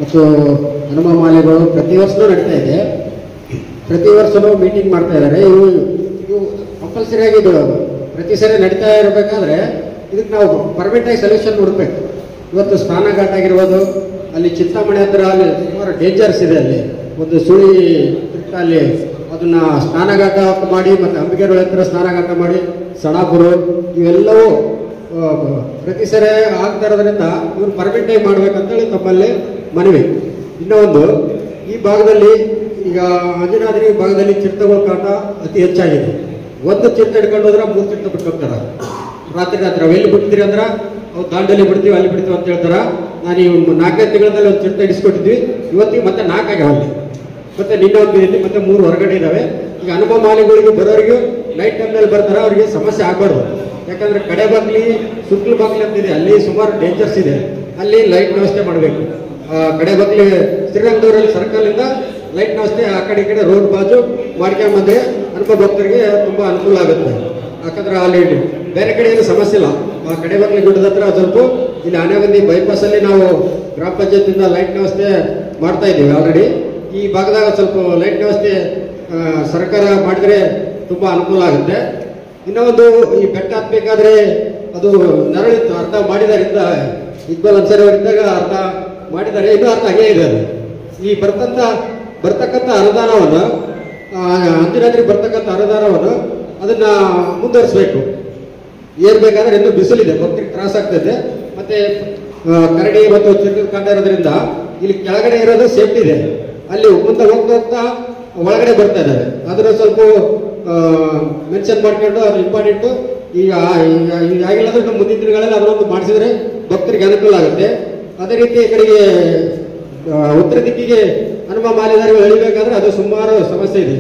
ಮತ್ತು ಹನುಮ ಮಾಲೆಗಳು ಪ್ರತಿ ವರ್ಷನೂ ನಡೀತಾ ಇದೆ. ಪ್ರತಿ ವರ್ಷನೂ ಮೀಟಿಂಗ್ ಮಾಡ್ತಾ ಇದ್ದಾರೆ. ಇವು ಕಂಪಲ್ಸರಿಯಾಗಿ ಇದು ಪ್ರತಿ ಸರಿ ನಡೀತಾ ಇರಬೇಕಾದ್ರೆ ಇದಕ್ಕೆ ನಾವು ಪರ್ಮನೆಂಟಾಗಿ ಸೊಲ್ಯೂಷನ್ ಹುಡುಕ್ಬೇಕು. ಇವತ್ತು ಸ್ನಾನಘಾಟ ಆಗಿರ್ಬೋದು, ಅಲ್ಲಿ ಚಿಂತಾಮಣಿ ಹತ್ರ ಅಲ್ಲಿ ಸುಮಾರು ಡೇಂಜರ್ಸ್ ಇದೆ. ಅಲ್ಲಿ ಒಂದು ಸುಳಿ ಅಲ್ಲಿ ಅದನ್ನ ಸ್ನಾನಘಾಟ ಮಾಡಿ, ಮತ್ತು ಅಂಬಿಗೇರೊಳ ಹತ್ರ ಸ್ನಾನಘಾಟ ಮಾಡಿ, ಸಣಾಪುರ ಇವೆಲ್ಲವೂ ಪ್ರತಿ ಸರಿ ಆಗ್ತಾ ಇರೋದ್ರಿಂದ ಇವ್ರು ಪರ್ಮನೆಂಟಾಗಿ ಮಾಡ್ಬೇಕಂತೇಳಿ ತಮ್ಮಲ್ಲಿ ಮನವಿ. ಇನ್ನೂ ಒಂದು, ಈ ಭಾಗದಲ್ಲಿ ಈಗ ಅಂಜನಾದ್ರಿ ಭಾಗದಲ್ಲಿ ಚಿರತೆಗಳ ಕಾಟ ಅತಿ ಹೆಚ್ಚಾಗಿದೆ. ಒಂದು ಚಿರತೆ ಹಿಡ್ಕೊಂಡು ಹೋದ್ರೆ 3 ಚಿರತೆ ಬಿಟ್ಕೊಳ್ತಾರೆ ರಾತ್ರಿ. ಅವು ಎಲ್ಲಿ ಬಿಡ್ತೀರಿ ಅಂದ್ರೆ, ಅವು ದಾಂಡಲ್ಲಿ ಬಿಡ್ತೀವಿ, ಅಲ್ಲಿ ಬಿಡ್ತೀವಿ ಅಂತ ಹೇಳ್ತಾರೆ. ನಾನು ಈ 4 ತಿಂಗಳಲ್ಲಿ ಒಂದು ಚಿರತೆ ಹಿಡಿಸ್ಕೊಟ್ಟಿದ್ವಿ. ಇವತ್ತಿಗೆ ಮತ್ತೆ 4 ಆಗ್ಯಾವ ಅಲ್ಲಿ. ಮತ್ತೆ ನಿನ್ನೆ ಒಂದು ಇಲ್ಲಿ ಮತ್ತೆ 3 ಹೊರಗಡೆ ಇದ್ದಾವೆ. ಈಗ ಅನುಭವ ಮಾಲೆಗಳಿಗೆ ಬರೋರಿಗೂ ನೈಟ್ ಟೈಮ್ನಲ್ಲಿ ಬರ್ತಾರೆ, ಅವರಿಗೆ ಸಮಸ್ಯೆ ಆಗಬಾರ್ದು. ಯಾಕಂದ್ರೆ ಕಡೆ ಬಾಗ್ಲಿ, ಸುತ್ತಲ ಬಾಗ್ಲಿ ಅಂತಿದೆ, ಅಲ್ಲಿ ಸುಮಾರು ಡೇಂಜರ್ಸ್ ಇದೆ. ಅಲ್ಲಿ ಲೈಟ್ ವ್ಯವಸ್ಥೆ ಮಾಡಬೇಕು. ಕಡೆ ಬಾಗ್ಲಿ ಶ್ರೀರಂಗದವರಲ್ಲಿ ಸರ್ಕಲಿಂದ ಲೈಟ್ ವ್ಯವಸ್ಥೆ ಆ ಕಡೆ ಈ ಕಡೆ ರೋಡ್ ಬಾಜು ಮಾಡ್ಕೊಂಡ್ಬಂದ್ರೆ ಅನುಭವ ಭಕ್ತರಿಗೆ ತುಂಬ ಅನುಕೂಲ ಆಗುತ್ತೆ. ಯಾಕಂದ್ರೆ ಅಲ್ಲಿ ಬೇರೆ ಕಡೆ ಏನು ಸಮಸ್ಯೆ ಇಲ್ಲ. ಆ ಕಡೆ ಬಾಗ್ಲಿ ಗುಡ್ಡದ ಹತ್ರ ಸ್ವಲ್ಪ ಇಲ್ಲಿ ಆನೆಗಂದಿ ಬೈಪಾಸಲ್ಲಿ ನಾವು ಗ್ರಾಮ ಪಂಚಾಯತಿಂದ ಲೈಟ್ ವ್ಯವಸ್ಥೆ ಮಾಡ್ತಾ ಇದ್ದೀವಿ ಆಲ್ರೆಡಿ. ಈ ಭಾಗದಾಗ ಸ್ವಲ್ಪ ಲೈಟ್ ವ್ಯವಸ್ಥೆ ಸರ್ಕಾರ ಮಾಡಿದ್ರೆ ತುಂಬ ಅನುಕೂಲ ಆಗುತ್ತೆ. ಇನ್ನೊಂದು, ಈ ಬೆಟ್ಟ ಹತ್ಬೇಕಾದ್ರೆ ಅದು ನರಳಿತ್ತು, ಅರ್ಧ ಮಾಡಿದಾರಿಂದ ಇಕ್ಬಾಲ್ ಅನ್ಸರಿ ಅವರಿದ್ದಾಗ ಅರ್ಧ ಮಾಡಿದ್ದಾರೆ, ಇನ್ನೂ ಅರ್ಧ ಹಾಗೇ ಇದೆ. ಅದು ಈ ಬರ್ತಕ್ಕಂಥ ಅನುದಾನವನ್ನು, ಅಂಜನಾದ್ರಿ ಬರ್ತಕ್ಕಂಥ ಅನುದಾನವನ್ನು ಅದನ್ನ ಮುಂದುವರಿಸಬೇಕು. ಏರ್ಬೇಕಾದ್ರೆ ಇನ್ನೂ ಬಿಸಿಲಿದೆ, ಭಕ್ತರಿಗೆ ತ್ರಾಸ ಆಗ್ತದೆ. ಮತ್ತೆ ಕರಡಿ ಮತ್ತು ಚಿನ್ನದ ಕಾಂಡ ಇರೋದ್ರಿಂದ ಇಲ್ಲಿ ಕೆಳಗಡೆ ಇರೋದು ಸೇಫ್ಟಿ ಇದೆ. ಅಲ್ಲಿ ಮುಂದೆ ಹೋಗ್ತಾ ಒಳಗಡೆ ಬರ್ತಾ ಇದ್ದಾರೆ. ಅದನ್ನ ಸ್ವಲ್ಪ ಮೆನ್ಷನ್ ಮಾಡ್ಕೊಂಡು ಅದು ಇಂಪಾರ್ಟೆಂಟು. ಈಗ ಆಗಿಲ್ಲ ಅಂದ್ರೆ ಮುಂದಿನ ದಿನಗಳಲ್ಲಿ ಅದನ್ನೊಂದು ಮಾಡಿಸಿದ್ರೆ ಭಕ್ತರಿಗೆ ಅನುಕೂಲ ಆಗುತ್ತೆ. ಅದೇ ರೀತಿ ಈ ಕಡೆಗೆ ಉತ್ತರ ದಿಕ್ಕಿಗೆ ಹನುಮ ಮಾಲೆದಾರಿಗಳು ಎಳಿಬೇಕಾದ್ರೆ ಅದು ಸುಮಾರು ಸಮಸ್ಯೆ ಇದೆ.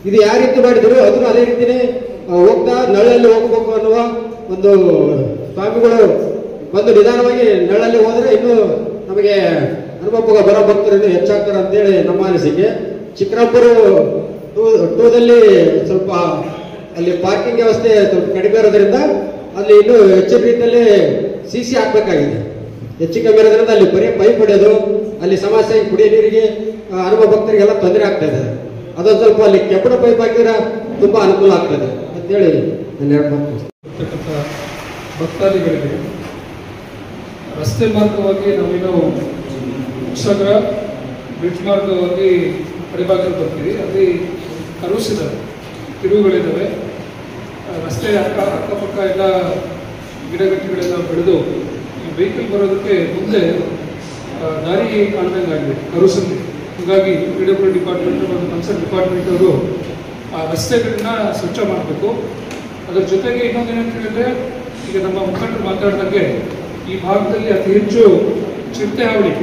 ಇದು ಯಾವ ರೀತಿ ಮಾಡಿದ್ರು ಅದನ್ನು ಅದೇ ರೀತಿನೇ ಹೋಗ್ತಾ ನಳ್ಳಲ್ಲಿ ಹೋಗ್ಬೇಕು ಅನ್ನುವ ಒಂದು ಸ್ವಾಮಿಗಳು ಬಂದು ನಿಧಾನವಾಗಿ ನಳ್ಳಲ್ಲಿ ಹೋದ್ರೆ ಇನ್ನೂ ನಮಗೆ ಹನುಮಪ್ಪಗ ಬರೋ ಭಕ್ತರು ಇನ್ನೂ ಹೆಚ್ಚಾಗ್ತಾರೆ ಅಂತೇಳಿ ನಮ್ಮ ಅನಿಸಿಕೆ. ಚಿಕ್ಕರಾಪುರ 2ದಲ್ಲಿ ಸ್ವಲ್ಪ ಅಲ್ಲಿ ಪಾರ್ಕಿಂಗ್ ವ್ಯವಸ್ಥೆ ಸ್ವಲ್ಪ ಕಡಿಮೆ ಇರೋದ್ರಿಂದ ಅಲ್ಲಿ ಇನ್ನೂ ಹೆಚ್ಚಿನ ರೀತಿಯಲ್ಲಿ CC ಹಾಕ್ಬೇಕಾಗಿದೆ. ಹೆಚ್ಚು ಕಮ್ಮಿ ಇರೋದ್ರಿಂದ ಅಲ್ಲಿ ಬರೀ ಪೈಪ್ ಹೊಡೆಯೋದು, ಅಲ್ಲಿ ಸಮಸ್ಯೆ, ಕುಡಿಯೋ ನೀರಿಗೆ ಹನುಮ ಭಕ್ತರಿಗೆಲ್ಲ ತೊಂದರೆ ಆಗ್ತಾ ಇದೆ. ಅದೊಂದು ಸ್ವಲ್ಪ ಅಲ್ಲಿ ಕೆಬ್ಬಣ ಪೈಪ್ ಹಾಕಿದ್ರೆ ತುಂಬಾ ಅನುಕೂಲ ಆಗ್ತದೆ ಅಂತೇಳಿ ನಾನು ಹೇಳ್ಬೋದು. ಭಕ್ತಾದಿಗಳಿಗೆ ರಸ್ತೆ ಮಾರ್ಗವಾಗಿ ನಾವೇನು ಸಾಗರ ಬ್ರಿಡ್ಜ್ ಮಾರ್ಗವಾಗಿ ಅಡಿಭಾಗದಲ್ಲಿ ಬರ್ತೀವಿ. ಅಲ್ಲಿ ಕರ್ವ್ಸ್ ಇದ್ದಾವೆ, ತಿರುವುಗಳಿದ್ದಾವೆ. ರಸ್ತೆ ಅಕ್ಕಪಕ್ಕ ಎಲ್ಲ ಗಿಡಗಟ್ಟಿಗಳೆಲ್ಲ ಬೆಳೆದು ವೆಹಿಕಲ್ ಬರೋದಕ್ಕೆ ಮುಂದೆ ದಾರಿ ಕಾಣ್ದಂಗೆ ಆಗಿದೆ ಕರ್ವ್ಸಲ್ಲಿ. ಹೀಗಾಗಿ PWD ಡಿಪಾರ್ಟ್ಮೆಂಟ್ ಮತ್ತು ಕನ್ಸರ್ನ್ ಡಿಪಾರ್ಟ್ಮೆಂಟ್ ಅವರು ಆ ರಸ್ತೆಗಳನ್ನ ಸ್ವಚ್ಛ ಮಾಡಬೇಕು. ಅದರ ಜೊತೆಗೆ ಇನ್ನೊಂದೇನಂತ ಹೇಳಿದ್ರೆ, ಈಗ ನಮ್ಮ ಮುಖಂಡರು ಮಾತಾಡಿದಂಗೆ ಈ ಭಾಗದಲ್ಲಿ ಅತಿ ಹೆಚ್ಚು ಚಿರತೆ ಹಾವಳಿ,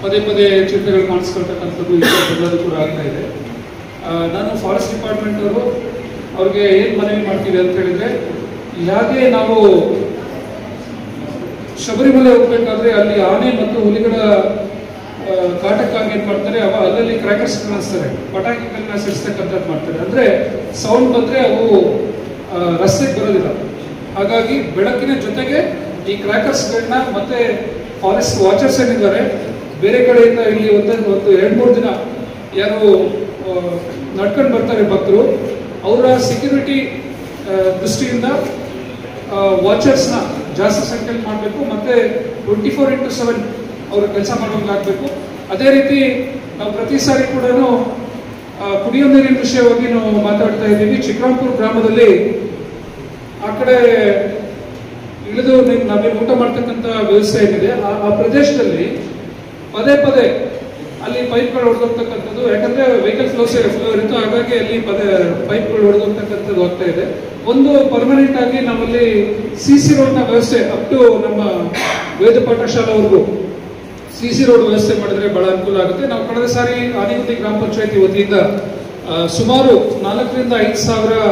ಪದೇ ಪದೇ ಚಿರತೆಗಳು ಕಾಣಿಸ್ಕೊಳ್ತಕ್ಕಂಥದ್ದು ಎಲ್ಲದೂ ಕೂಡ ಆಗ್ತಾ ಇದೆ. ನಾನು ಫಾರೆಸ್ಟ್ ಡಿಪಾರ್ಟ್ಮೆಂಟ್ ಅವರು ಅವ್ರಿಗೆ ಏನು ಮನವಿ ಮಾಡ್ತೀವಿ ಅಂತ ಹೇಳಿದ್ರೆ, ಹೇಗೆ ನಾವು ಶಬರಿಮಲೆ ಹೋಗ್ಬೇಕಾದ್ರೆ ಅಲ್ಲಿ ಆನೆ ಮತ್ತು ಹುಲಿಗಳ ಕಾಟಕ್ಕಾಗಿ ಏನು ಮಾಡ್ತಾರೆ, ಅಲ್ಲಲ್ಲಿ ಕ್ರ್ಯಾಕರ್ಸ್ ಕಾಣಿಸ್ತಾರೆ, ಪಟಾಕಿಗಳನ್ನ ಸಿಡಿಸ್ತಕ್ಕಂಥದ್ದು ಮಾಡ್ತಾರೆ. ಅಂದರೆ ಸೌಂಡ್ ಬಂದರೆ ಅವು ರಸ್ತೆಗೆ ಬರೋದಿಲ್ಲ. ಹಾಗಾಗಿ ಬೆಳಕಿನ ಜೊತೆಗೆ ಈ ಕ್ರ್ಯಾಕರ್ಸ್ಗಳನ್ನ ಮತ್ತೆ ಫಾರೆಸ್ಟ್ ವಾಚರ್ಸ್ ಏನಿದ್ದಾರೆ ಬೇರೆ ಕಡೆಯಿಂದ ಇಲ್ಲಿ ಒಂದು 2-3 ದಿನ ಯಾರು ನಡ್ಕೊಂಡು ಬರ್ತಾರೆ ಭಕ್ತರು, ಅವರ ಸೆಕ್ಯೂರಿಟಿ ದೃಷ್ಟಿಯಿಂದ ವಾಚರ್ಸ್ನ ಜಾಸ್ತಿ ಸಂಖ್ಯೆಯಲ್ಲಿ ಮಾಡಬೇಕು, ಮತ್ತೆ 24/7 ಅವರು ಕೆಲಸ ಮಾಡೋಂಗಾಗಬೇಕು. ಅದೇ ರೀತಿ ನಾವು ಪ್ರತಿ ಸಾರಿ ಕೂಡ ಕುಡಿಯೋ ನೀರಿನ ವಿಷಯವಾಗಿ ನಾವು ಮಾತಾಡ್ತಾ ಇದ್ದೀವಿ. ಚಿಕ್ಕರಾಂಪುರ ಗ್ರಾಮದಲ್ಲಿ ಆ ಕಡೆ ಇಳಿದು ನಾವೇನು ಊಟ ಮಾಡ್ತಕ್ಕಂಥ ವ್ಯವಸ್ಥೆ ಏನಿದೆ ಆ ಪ್ರದೇಶದಲ್ಲಿ ಪದೇ ಪದೇ ಅಲ್ಲಿ ಪೈಪ್ಗಳು ಹೊಡೆದೋಗ್ತಕ್ಕಂಥದ್ದು, ಯಾಕಂದ್ರೆ ವೆಹಿಕಲ್ ಫ್ಲೋ ಇರುತ್ತೆ, ಹಾಗಾಗಿ ಅಲ್ಲಿ ಪೈಪ್ಗಳು ಹೊಡೆದೋಗ್ತಕ್ಕಂಥದ್ದು ಆಗ್ತಾ ಇದೆ. ಒಂದು ಪರ್ಮನೆಂಟ್ ಆಗಿ ನಮ್ಮಲ್ಲಿ CC ರೋಡ್ನ ವ್ಯವಸ್ಥೆ ಅಪ್ ಟು ನಮ್ಮ ವೇದ ಪಾಠಶಾಲೆವರೆಗೂ CC ರೋಡ್ ವ್ಯವಸ್ಥೆ ಮಾಡಿದ್ರೆ ಬಹಳ ಅನುಕೂಲ ಆಗುತ್ತೆ. ನಾವು ಕಳೆದ ಸಾರಿ ಆನೆಗುಂದಿ ಗ್ರಾಮ ಪಂಚಾಯತಿ ವತಿಯಿಂದ ಸುಮಾರು 4,000 to 5,000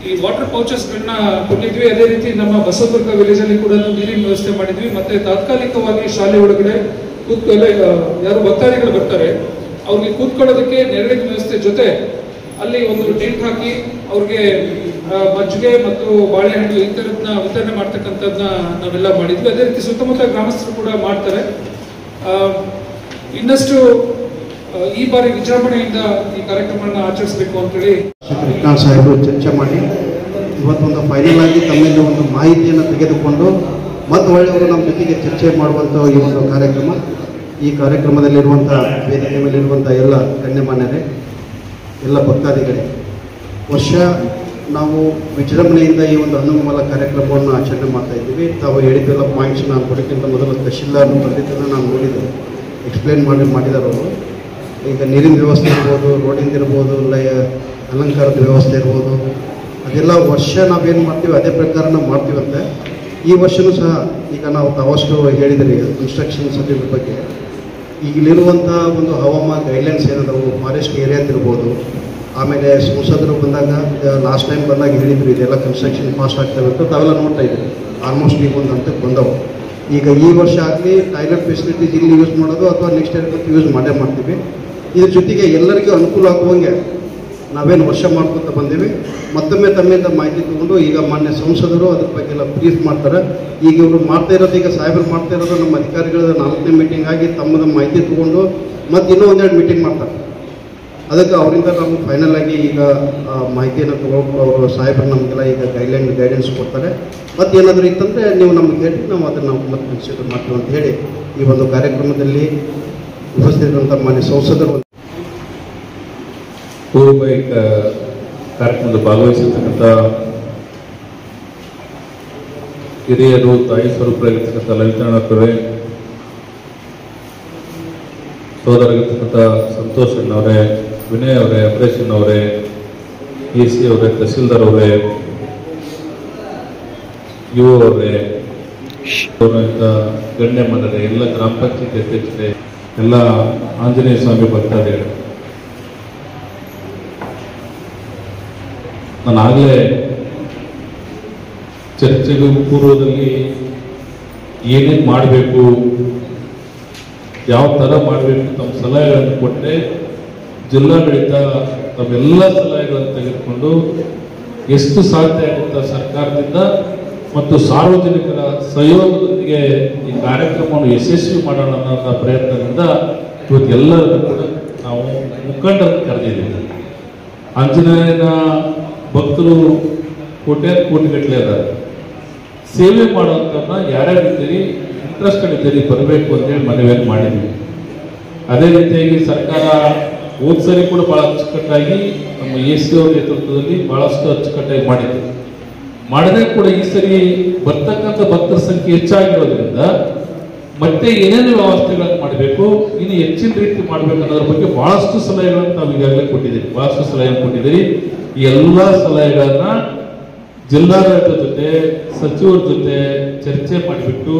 ಈ ವಾಟರ್ ಪೌಚಸ್ಗಳನ್ನ ಕೊಟ್ಟಿದ್ವಿ. ಅದೇ ರೀತಿ ನಮ್ಮ ಬಸವದುರ್ಗ ವಿಲೇಜ್ ಅಲ್ಲಿ ಕೂಡ ನೀರಿನ ವ್ಯವಸ್ಥೆ ಮಾಡಿದ್ವಿ. ಮತ್ತೆ ತಾತ್ಕಾಲಿಕವಾಗಿ ಶಾಲೆ ಒಳಗಡೆ ಯಾರು ಭಕ್ತಾದಿಗಳು ಬರ್ತಾರೆ ಅವ್ರಿಗೆ ಕೂತ್ಕೊಳ್ಳೋದಕ್ಕೆ ನೆರಳಿನ ವ್ಯವಸ್ಥೆ ಜೊತೆ ಅಲ್ಲಿ ಒಂದು ಟೆಂಟ್ ಹಾಕಿ ಅವ್ರಿಗೆ ಮಜ್ಜಿಗೆ ಮತ್ತು ಬಾಳೆಹಣ್ಣು ಈ ಥರದನ್ನ ವಿತರಣೆ ಮಾಡ್ತಕ್ಕಂಥದ್ದನ್ನ ನಾವೆಲ್ಲ ಮಾಡಿದ್ವಿ. ಅದೇ ರೀತಿ ಸುತ್ತಮುತ್ತ ಗ್ರಾಮಸ್ಥರು ಕೂಡ ಮಾಡ್ತಾರೆ. ಇನ್ನಷ್ಟು ಈ ಬಾರಿ ವಿಜೃಂಭಣೆಯಿಂದ ಈ ಕಾರ್ಯಕ್ರಮವನ್ನು ಆಚರಿಸಬೇಕು ಅಂತೇಳಿ ಶ್ರೀಕಾಂತ್ ಸಾಹೇಬರು ಚರ್ಚೆ ಮಾಡಿ ಇವತ್ತೊಂದು ಫೈನಲ್ ಆಗಿ ತಮ್ಮಿಂದ ಒಂದು ಮಾಹಿತಿಯನ್ನು ತೆಗೆದುಕೊಂಡು ಮತ್ತು ಒಳ್ಳೆಯವರು ನಮ್ಮ ಜೊತೆಗೆ ಚರ್ಚೆ ಮಾಡುವಂಥ ಈ ಒಂದು ಕಾರ್ಯಕ್ರಮ. ಈ ಕಾರ್ಯಕ್ರಮದಲ್ಲಿರುವಂಥ ವೇದಿಕೆ ಮೇಲಿರುವಂಥ ಎಲ್ಲ ಗಣ್ಯಮಾನ್ಯರೇ, ಎಲ್ಲ ಭಕ್ತಾದಿಗಳೇ, ವರ್ಷ ನಾವು ವಿಜೃಂಭಣೆಯಿಂದ ಈ ಒಂದು ಹನುಮಾಲ ಕಾರ್ಯಕ್ರಮವನ್ನು ಆಚರಣೆ ಮಾಡ್ತಾ ಇದ್ದೀವಿ. ತಾವು ಹೇಳಿದ್ದೆಲ್ಲ ಪಾಯಿಂಟ್ಸ್ ನಾನು ಕೊಡೋಕ್ಕಿಂತ ಮೊದಲು ತಹಶೀಲ್ದಾರ್ ಬಂದಿದ್ದನ್ನು ನಾನು ನೋಡಿದ್ದೆ, ಎಕ್ಸ್ಪ್ಲೇನ್ ಮಾಡಿದ್ದಾರೆ ಅವರು. ಈಗ ನೀರಿನ ವ್ಯವಸ್ಥೆ ಇರ್ಬೋದು, ರೋಡಿಂದ ಇರ್ಬೋದು, ಅಲಂಕಾರದ ವ್ಯವಸ್ಥೆ ಇರ್ಬೋದು, ಅದೆಲ್ಲ ವರ್ಷ ನಾವೇನು ಮಾಡ್ತೀವಿ ಅದೇ ಪ್ರಕಾರ ನಾವು ಮಾಡ್ತೀವಂತೆ. ಈ ವರ್ಷವೂ ಸಹ ಈಗ ನಾವು ತಾವಷ್ಟು ಹೇಳಿದ್ರಿ ಕನ್ಸ್ಟ್ರಕ್ಷನ್ ಸರ್ಟಿಫಿಕೇಟ್ ಬಗ್ಗೆ, ಈಗಲಿರುವಂಥ ಒಂದು ಹವಾಮಾನ ಗೈಡ್ಲೈನ್ಸ್ ಏನದವು, ಫಾರೆಸ್ಟ್ ಏರಿಯಾದಿರ್ಬೋದು, ಆಮೇಲೆ ಸಂಸದರು ಬಂದಾಗ ಲಾಸ್ಟ್ ಟೈಮ್ ಬಂದಾಗ ಹೇಳಿದ್ರು ಇದೆಲ್ಲ ಕನ್ಸ್ಟ್ರಕ್ಷನ್ ಫಾಸ್ಟ್ ಆಗ್ತವೆ ಅಂತ ತಾವೆಲ್ಲ ನೋಡ್ತಾ ಇದ್ದೀವಿ. ಆಲ್ಮೋಸ್ಟ್ ಈಗ ಒಂದು ಹಂತಕ್ಕೆ ಬಂದವು. ಈಗ ಈ ವರ್ಷ ಆಗಲಿ ಟಾಯ್ಲೆಟ್ ಫೆಸಿಲಿಟೀಸ್ ಇಲ್ಲಿ ಯೂಸ್ ಮಾಡೋದು ಅಥವಾ ನೆಕ್ಸ್ಟ್ ಇಯರ್ ಯೂಸ್ ಮಾಡೇ ಮಾಡ್ತೀವಿ. ಇದ್ರ ಜೊತೆಗೆ ಎಲ್ಲರಿಗೂ ಅನುಕೂಲ ಆಗುವಂಗೆ ನಾವೇನು ವರ್ಷ ಮಾಡ್ಕೊತ ಬಂದೀವಿ. ಮತ್ತೊಮ್ಮೆ ತಮ್ಮಿಂದ ಮಾಹಿತಿ ತಗೊಂಡು ಈಗ ಮಾನ್ಯ ಸಂಸದರು ಅದ್ರ ಬಗ್ಗೆ ಎಲ್ಲ ಬ್ರೀಫ್ ಮಾಡ್ತಾರೆ. ಈಗ ಇವರು ಮಾಡ್ತಾ ಇರೋದು, ಈಗ ಸಾಹೇಬರು ಮಾಡ್ತಾ ಇರೋದು ನಮ್ಮ ಅಧಿಕಾರಿಗಳ 4ನೇ ಮೀಟಿಂಗ್ ಆಗಿ ತಮ್ಮದ ಮಾಹಿತಿ ತಗೊಂಡು ಮತ್ತು ಇನ್ನೂ 1-2 ಮೀಟಿಂಗ್ ಮಾಡ್ತಾರೆ. ಅದಕ್ಕೆ ಅವರಿಂದ ನಾವು ಫೈನಲ್ ಆಗಿ ಈಗ ಮಾಹಿತಿಯನ್ನು ತಗೊಂಡು ಅವರು ಸಾಹೇಬರು ನಮಗೆಲ್ಲ ಈಗ ಗೈಡೆನ್ಸ್ ಕೊಡ್ತಾರೆ. ಮತ್ತು ಏನಾದರೂ ಇತ್ತಂದರೆ ನೀವು ನಮಗೆ ಹೇಳಿ ನಾವು ಅದನ್ನು ಮತ್ತೆ ಕನ್ಸಿಡರ್ ಮಾಡ್ತೀವಿ ಅಂತ ಹೇಳಿ ಈ ಒಂದು ಕಾರ್ಯಕ್ರಮದಲ್ಲಿ ಉಪಸ್ಥಿತರಂಥ ಮಾನ್ಯ ಸಂಸದರು ಪೂರ್ವೈಕ ಕಾರ್ಯಕ್ರಮದಲ್ಲಿ ಭಾಗವಹಿಸಿರ್ತಕ್ಕಂಥ ಹಿರಿಯರು, ತಾಯಿ ಸ್ವರೂಪರಾಗಿರ್ತಕ್ಕಂಥ ಲಲಿತಣ್ಣವರೇ, ಸೋದರಾಗಿರ್ತಕ್ಕಂಥ ಸಂತೋಷ್ ಅಣ್ಣವರೇ, ವಿನಯ್ ಅವರೇ, ಅಪರೇಷನ್ ಅವರೇ, EC ಅವರೇ, ತಹಸೀಲ್ದಾರ್ ಅವರೇ, ಯುವ ಅವರೇ, ಗಣ್ಯಮಾನ್ಯರೇ, ಎಲ್ಲ ಗ್ರಾಮ ಪಂಚಾಯತ್ ಅಧ್ಯಕ್ಷರೇ, ಎಲ್ಲ ಆಂಜನೇಯ ಸ್ವಾಮಿ ಭಕ್ತಾದಿಗಳು, ನಾನಾಗಲೇ ಚರ್ಚೆಗೂ ಪೂರ್ವದಲ್ಲಿ ಏನೇನು ಮಾಡಬೇಕು, ಯಾವ ಥರ ಮಾಡಬೇಕು ತಮ್ಮ ಸಲಹೆಗಳನ್ನು ಕೊಟ್ಟರೆ ಜಿಲ್ಲಾಡಳಿತ ತಮ್ಮೆಲ್ಲ ಸಲಹೆಗಳನ್ನು ತೆಗೆದುಕೊಂಡು ಎಷ್ಟು ಸಾಧ್ಯ ಆಗುತ್ತಾ ಸರ್ಕಾರದಿಂದ ಮತ್ತು ಸಾರ್ವಜನಿಕರ ಸಹಯೋಗದೊಂದಿಗೆ ಈ ಕಾರ್ಯಕ್ರಮವನ್ನು ಯಶಸ್ವಿ ಮಾಡೋಣ ಅನ್ನೋ ಪ್ರಯತ್ನದಿಂದ ಇವತ್ತು ಎಲ್ಲರನ್ನು ಕೂಡ ನಾವು ಮುಖಂಡರನ್ನು ಕರೆದಿದ್ದೀವಿ. ಆಂಜನೇಯನ ಭಕ್ತರು ಕೋಟ್ಯಾನು ಕೋಟಿಗಟ್ಟಲೆ ಅದ. ಸೇವೆ ಮಾಡುವಂಥವ್ರನ್ನ ಯಾರ್ಯಾರಿದ್ದೀರಿ ಇಂಟ್ರೆಸ್ಟೆಡ್ ಇದ್ದೀರಿ ಬರಬೇಕು ಅಂತೇಳಿ ಮನವಿಯನ್ನು ಮಾಡಿದ್ವಿ. ಅದೇ ರೀತಿಯಾಗಿ ಸರ್ಕಾರ ಹೋದ್ ಸರಿ ಕೂಡ ಬಹಳ ಅಚ್ಚುಕಟ್ಟಾಗಿ ನಮ್ಮ AC ಅವ್ರ ನೇತೃತ್ವದಲ್ಲಿ ಬಹಳಷ್ಟು ಅಚ್ಚುಕಟ್ಟಾಗಿ ಮಾಡಿದ್ರೆ ಕೂಡ ಈ ಸರಿ ಬರ್ತಕ್ಕಂಥ ಭಕ್ತರ ಸಂಖ್ಯೆ ಹೆಚ್ಚಾಗಿರೋದ್ರಿಂದ ಮತ್ತೆ ಏನೇನು ವ್ಯವಸ್ಥೆಗಳನ್ನು ಮಾಡಬೇಕು, ಇನ್ನು ಹೆಚ್ಚಿನ ರೀತಿ ಮಾಡಬೇಕು ಅನ್ನೋದ್ರ ಬಗ್ಗೆ ಬಹಳಷ್ಟು ಸಲಹೆಗಳನ್ನು ನಾವು ಈಗಾಗಲೇ ಕೊಟ್ಟಿದ್ದೀರಿ. ಈ ಎಲ್ಲ ಸಲಹೆಗಳನ್ನ ಜಿಲ್ಲಾಡಳಿತ ಜೊತೆ ಸಚಿವರ ಜೊತೆ ಚರ್ಚೆ ಮಾಡಿಬಿಟ್ಟು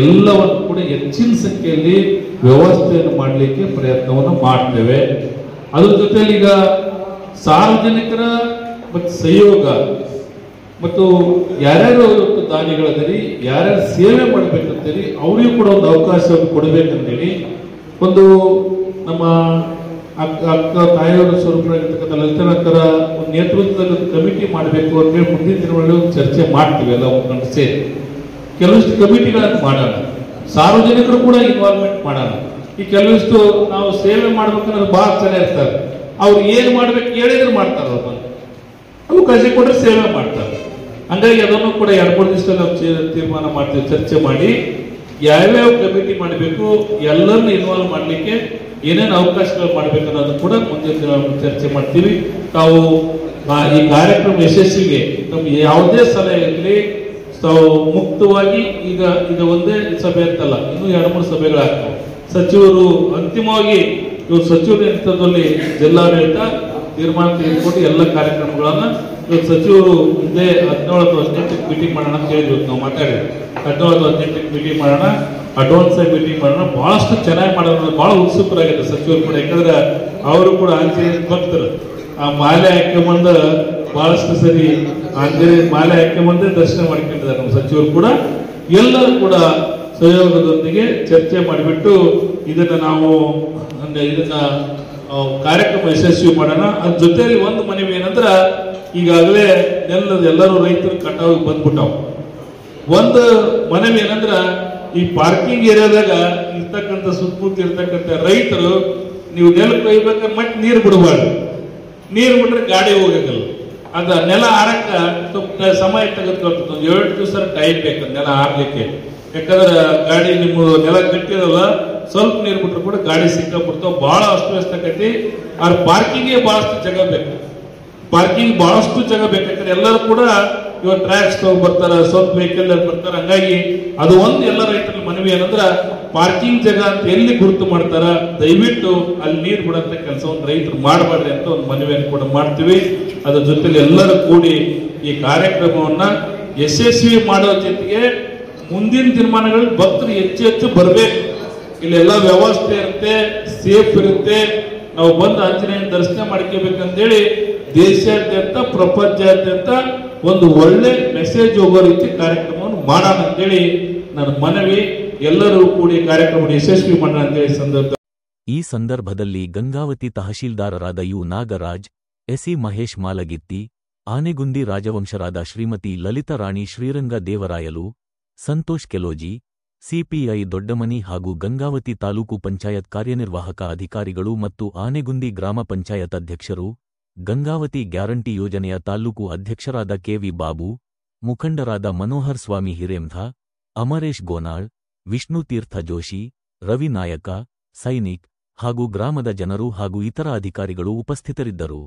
ಎಲ್ಲವನ್ನು ಕೂಡ ಹೆಚ್ಚಿನ ಸಂಖ್ಯೆಯಲ್ಲಿ ವ್ಯವಸ್ಥೆಯನ್ನು ಮಾಡಲಿಕ್ಕೆ ಪ್ರಯತ್ನವನ್ನು ಮಾಡ್ತೇವೆ. ಅದ್ರ ಜೊತೆಲಿ ಈಗ ಸಾರ್ವಜನಿಕರ ಮತ್ತು ಸಹಯೋಗ ಮತ್ತು ಯಾರ್ಯಾರು ಇವತ್ತು ದಾನಿಗಳದಿರಿ, ಯಾರ್ಯಾರು ಸೇವೆ ಮಾಡ್ಬೇಕಂತೇಳಿ ಅವರಿಗೂ ಕೂಡ ಒಂದು ಅವಕಾಶವನ್ನು ಕೊಡಬೇಕಂತೇಳಿ ಒಂದು ನಮ್ಮ ಅಕ್ಕ ತಾಯಿಯವರ ಸ್ವರೂಪರಾಗಿರ್ತಕ್ಕಂಥ ಲಲಿತನಕ್ಕರ ಒಂದು ನೇತೃತ್ವದಲ್ಲಿ ಒಂದು ಕಮಿಟಿ ಮಾಡಬೇಕು ಅಂತೇಳಿ ಮುಂದಿನ ದಿನಗಳಲ್ಲಿ ಒಂದು ಚರ್ಚೆ ಮಾಡ್ತೀವಿ. ಎಲ್ಲ ಮುಖಂಡ ಸೇರಿ ಕೆಲವಷ್ಟು ಕಮಿಟಿಗಳನ್ನು ಮಾಡೋಣ, ಸಾರ್ವಜನಿಕರು ಕೂಡ ಇನ್ವಾಲ್ವ್ಮೆಂಟ್ ಮಾಡೋಣ. ಈ ಕೆಲವಷ್ಟು ನಾವು ಸೇವೆ ಮಾಡ್ಬೇಕನ್ನೋದು ಬಹಳ ಜನ ಇರ್ತಾರೆ, ಅವ್ರು ಏನು ಮಾಡ್ಬೇಕು ಹೇಳಿದ್ರೆ ಮಾಡ್ತಾರೆ, ಅವ್ರು ಅವಕಾಶ ಕೊಟ್ಟರೆ ಸೇವೆ ಮಾಡ್ತಾರೆ. ಹಂಗಾಗಿ ಅದನ್ನು ಕೂಡ 2-3 ದಿವಸದಲ್ಲಿ ನಾವು ತೀರ್ಮಾನ ಮಾಡ್ತೀವಿ, ಚರ್ಚೆ ಮಾಡಿ ಯಾವ್ಯಾವ ಕಮಿಟಿ ಮಾಡಬೇಕು, ಎಲ್ಲರನ್ನು ಇನ್ವಾಲ್ವ್ ಮಾಡಲಿಕ್ಕೆ ಏನೇನು ಅವಕಾಶಗಳು ಮಾಡ್ಬೇಕು ಅನ್ನೋದು ಕೂಡ ಮುಂದಿನ ದಿನ ಚರ್ಚೆ ಮಾಡ್ತೀವಿ. ತಾವು ಈ ಕಾರ್ಯಕ್ರಮ ಯಶಸ್ವಿಗೆ ನಮ್ಗೆ ಯಾವುದೇ ಸಲಹೆ ಇರಲಿ ತಾವು ಮುಕ್ತವಾಗಿ ಈಗ ಒಂದೇ ಸಭೆ ಅಂತಲ್ಲ, ಇನ್ನೂ 2-3 ಸಭೆಗಳಾಗ್ತವೆ. ಸಚಿವರು ಅಂತಿಮವಾಗಿ ಇವರು ಸಚಿವರ ನೇತೃತ್ವದಲ್ಲಿ ಜಿಲ್ಲಾಡಳಿತ ತೀರ್ಮಾನ ತೆಗೆದುಕೊಂಡು ಎಲ್ಲ ಕಾರ್ಯಕ್ರಮಗಳನ್ನ ಇವತ್ತು ಸಚಿವರು ಮುಂದೆ 17 ಅಥವಾ 18 ಮೀಟಿಂಗ್ ಮಾಡೋಣ ಅಂತ ಹೇಳಿದ್ವಿ. ನಾವು ಮಾತಾಡಿದ್ವಿ 17 ಅಥವಾ 18 ಮೀಟಿಂಗ್ ಮಾಡೋಣ, ಅಡ್ವಾನ್ಸ್ ಆಗಿ ಮೀಟಿಂಗ್ ಮಾಡೋಣ. ಬಹಳಷ್ಟು ಚೆನ್ನಾಗಿ ಮಾಡೋಣ, ಬಹಳ ಉತ್ಸುಕರಾಗಿದೆ ಸಚಿವರು ಕೂಡ. ಯಾಕಂದ್ರೆ ಅವರು ಕೂಡ ಆಂಜನೇಯ ಭಕ್ತರು. ಆ ಮಾಲೆ ಹಾಕೊಂಬಂದು ಬಹಳಷ್ಟು ಸರಿ ಆಂಜನೇಯ ಮಾಲೆ ಹಾಕೊಂಬಂದೇ ದರ್ಶನ ಮಾಡ್ಕೊಂಡಿದ್ದಾರೆ ನಮ್ಮ ಸಚಿವರು ಕೂಡ. ಎಲ್ಲರೂ ಕೂಡ ಸಹಯೋಗದೊಂದಿಗೆ ಚರ್ಚೆ ಮಾಡಿಬಿಟ್ಟು ಇದನ್ನ ಕಾರ್ಯಕ್ರಮ ಯಶಸ್ವಿ ಮಾಡೋಣ. ಅದ್ರ ಜೊತೆಯಲ್ಲಿ ಒಂದು ಮನವಿ ಏನಂದ್ರ, ಈಗಾಗಲೇ ಎಲ್ಲರೂ ರೈತರು ಕಟಾವಿಗೆ ಬಂದ್ಬಿಟ್ಟಾವ. ಒಂದು ಮನವಿ ಏನಂದ್ರ, ಈ ಪಾರ್ಕಿಂಗ್ ಏರಿಯಾದಾಗ ಇರ್ತಕ್ಕಂಥ ಸುತ್ತಮುತ್ತ ಇರ್ತಕ್ಕಂಥ ರೈತರು ನೀವು ನೆಲ ಕೊಯ್ಬೇಕಾದ್ರೆ ಮತ್ತೆ ನೀರು ಬಿಡಬಾರ್ದು. ನೀರು ಬಿಟ್ರೆ ಗಾಡಿ ಹೋಗಲ್ಲ. ಅದ ನೆಲ ಆರಕ್ಕ ಸ್ವಲ್ಪ ಸಮಯ ತೆಗೆದುಕೊಳ್ತದೆ, 7 ದಿವಸ ಟೈಮ್ ಬೇಕು ನೆಲ ಆರ್ಲಿಕ್ಕೆ. ಯಾಕಂದ್ರೆ ಗಾಡಿ ನಿಮ್ಮ ನೆಲ ಗಟ್ಟಿರಲ್ಲ, ಸ್ವಲ್ಪ ನೀರು ಬಿಟ್ರು ಕೂಡ ಗಾಡಿ ಸಿಕ್ಕಾಬಿಡ್ತಾವ, ಬಹಳ ಅಸ್ತವ್ಯಸ್ತ ಆಕೈತಿ. ಅವ್ರ ಪಾರ್ಕಿಂಗ್ಗೆ ಬಹಳಷ್ಟು ಜಾಗ ಬೇಕು, ಬಹಳಷ್ಟು ಜಾಗ ಬೇಕಾದ್ರೆ ಎಲ್ಲರೂ ಕೂಡ ಇವತ್ತು ಟ್ರ್ಯಾಕ್ಸ್ ತಗೊಂಡ್ ಬರ್ತಾರ, ಸ್ವಂತ ವೆಹಿಕಲ್ ಬರ್ತಾರ. ಹಂಗಾಗಿ ಅದು ಒಂದು ಎಲ್ಲ ರೈತರಲ್ಲಿ ಮನವಿ ಏನಂದ್ರ, ಪಾರ್ಕಿಂಗ್ ಜಾಗ ಅಂತ ಎಲ್ಲಿ ಗುರುತು ಮಾಡ್ತಾರ ದಯವಿಟ್ಟು ಅಲ್ಲಿ ನೀರು ಬಿಡಂತ ಕೆಲಸವನ್ನು ರೈತರು ಮಾಡಬಾರ್ದು ಅಂತ ಒಂದು ಮನವಿಯನ್ನು ಕೂಡ ಮಾಡ್ತೀವಿ. ಅದ್ರ ಜೊತೆಲಿ ಎಲ್ಲರೂ ಕೂಡಿ ಈ ಕಾರ್ಯಕ್ರಮವನ್ನ ಯಶಸ್ವಿ ಮಾಡೋ ಜೊತೆಗೆ ಮುಂದಿನ ದಿನಮಾನಗಳಲ್ಲಿ ಭಕ್ತರು ಹೆಚ್ಚು ಬರಬೇಕು. ಇಲ್ಲೆಲ್ಲ ವ್ಯವಸ್ಥೆ ಇರುತ್ತೆ, ಸೇಫ್ ಇರುತ್ತೆ. ನಾವು ಬಂದು ಆಂಜನೇಯನ ದರ್ಶನ ಮಾಡ್ಕೋಬೇಕಂತೇಳಿ ದೇಶಾದ್ಯಂತ ಪ್ರಪಂಚಾದ್ಯಂತ ಒಂದು ಒಳ್ಳೆ ಮೆಸೇಜ್ ಹೋಗೋ ರೀತಿ ಕಾರ್ಯಕ್ರಮವನ್ನು ಮಾಡೋಣ ಅಂತೇಳಿ ನನ್ನ ಮನವಿ. ಎಲ್ಲರೂ ಕೂಡಿ ಕಾರ್ಯಕ್ರಮ ಯಶಸ್ವಿ ಮಾಡೋಣ ಅಂತೇಳಿ ಸಂದರ್ಭ. ಈ ಸಂದರ್ಭದಲ್ಲಿ ಗಂಗಾವತಿ ತಹಶೀಲ್ದಾರರಾದ ಯು ನಾಗರಾಜ್, ಎಸಿ ಮಹೇಶ್ ಮಾಲಗಿತ್ತಿ, ಆನೆಗುಂದಿ ರಾಜವಂಶರಾದ ಶ್ರೀಮತಿ ಲಲಿತಾ ರಾಣಿ ಶ್ರೀರಂಗ ದೇವರಾಯಲು, ಸಂತೋಷ್ ಕೆಲೋಜಿ, ಸಿಪಿಐ ದೊಡ್ಡಮನಿ ಹಾಗೂ ಗಂಗಾವತಿ ತಾಲೂಕು ಪಂಚಾಯತ್ ಕಾರ್ಯನಿರ್ವಾಹಕ ಅಧಿಕಾರಿಗಳು ಮತ್ತು ಆನೆಗುಂದಿ ಗ್ರಾಮ ಪಂಚಾಯತ್ ಅಧ್ಯಕ್ಷರು, ಗಂಗಾವತಿ ಗ್ಯಾರಂಟಿ ಯೋಜನೆಯ ತಾಲ್ಲೂಕು ಅಧ್ಯಕ್ಷರಾದ ಕೆವಿ ಬಾಬು, ಮುಖಂಡರಾದ ಮನೋಹರ್ ಸ್ವಾಮಿ ಹಿರೇಂಧ, ಅಮರೇಶ್ ಗೋನಾಳ್, ವಿಷ್ಣುತೀರ್ಥ ಜೋಶಿ, ರವಿ ನಾಯಕ, ಸೈನಿಕ್ ಹಾಗೂ ಗ್ರಾಮದ ಜನರು ಹಾಗೂ ಇತರ ಅಧಿಕಾರಿಗಳು ಉಪಸ್ಥಿತರಿದ್ದರು.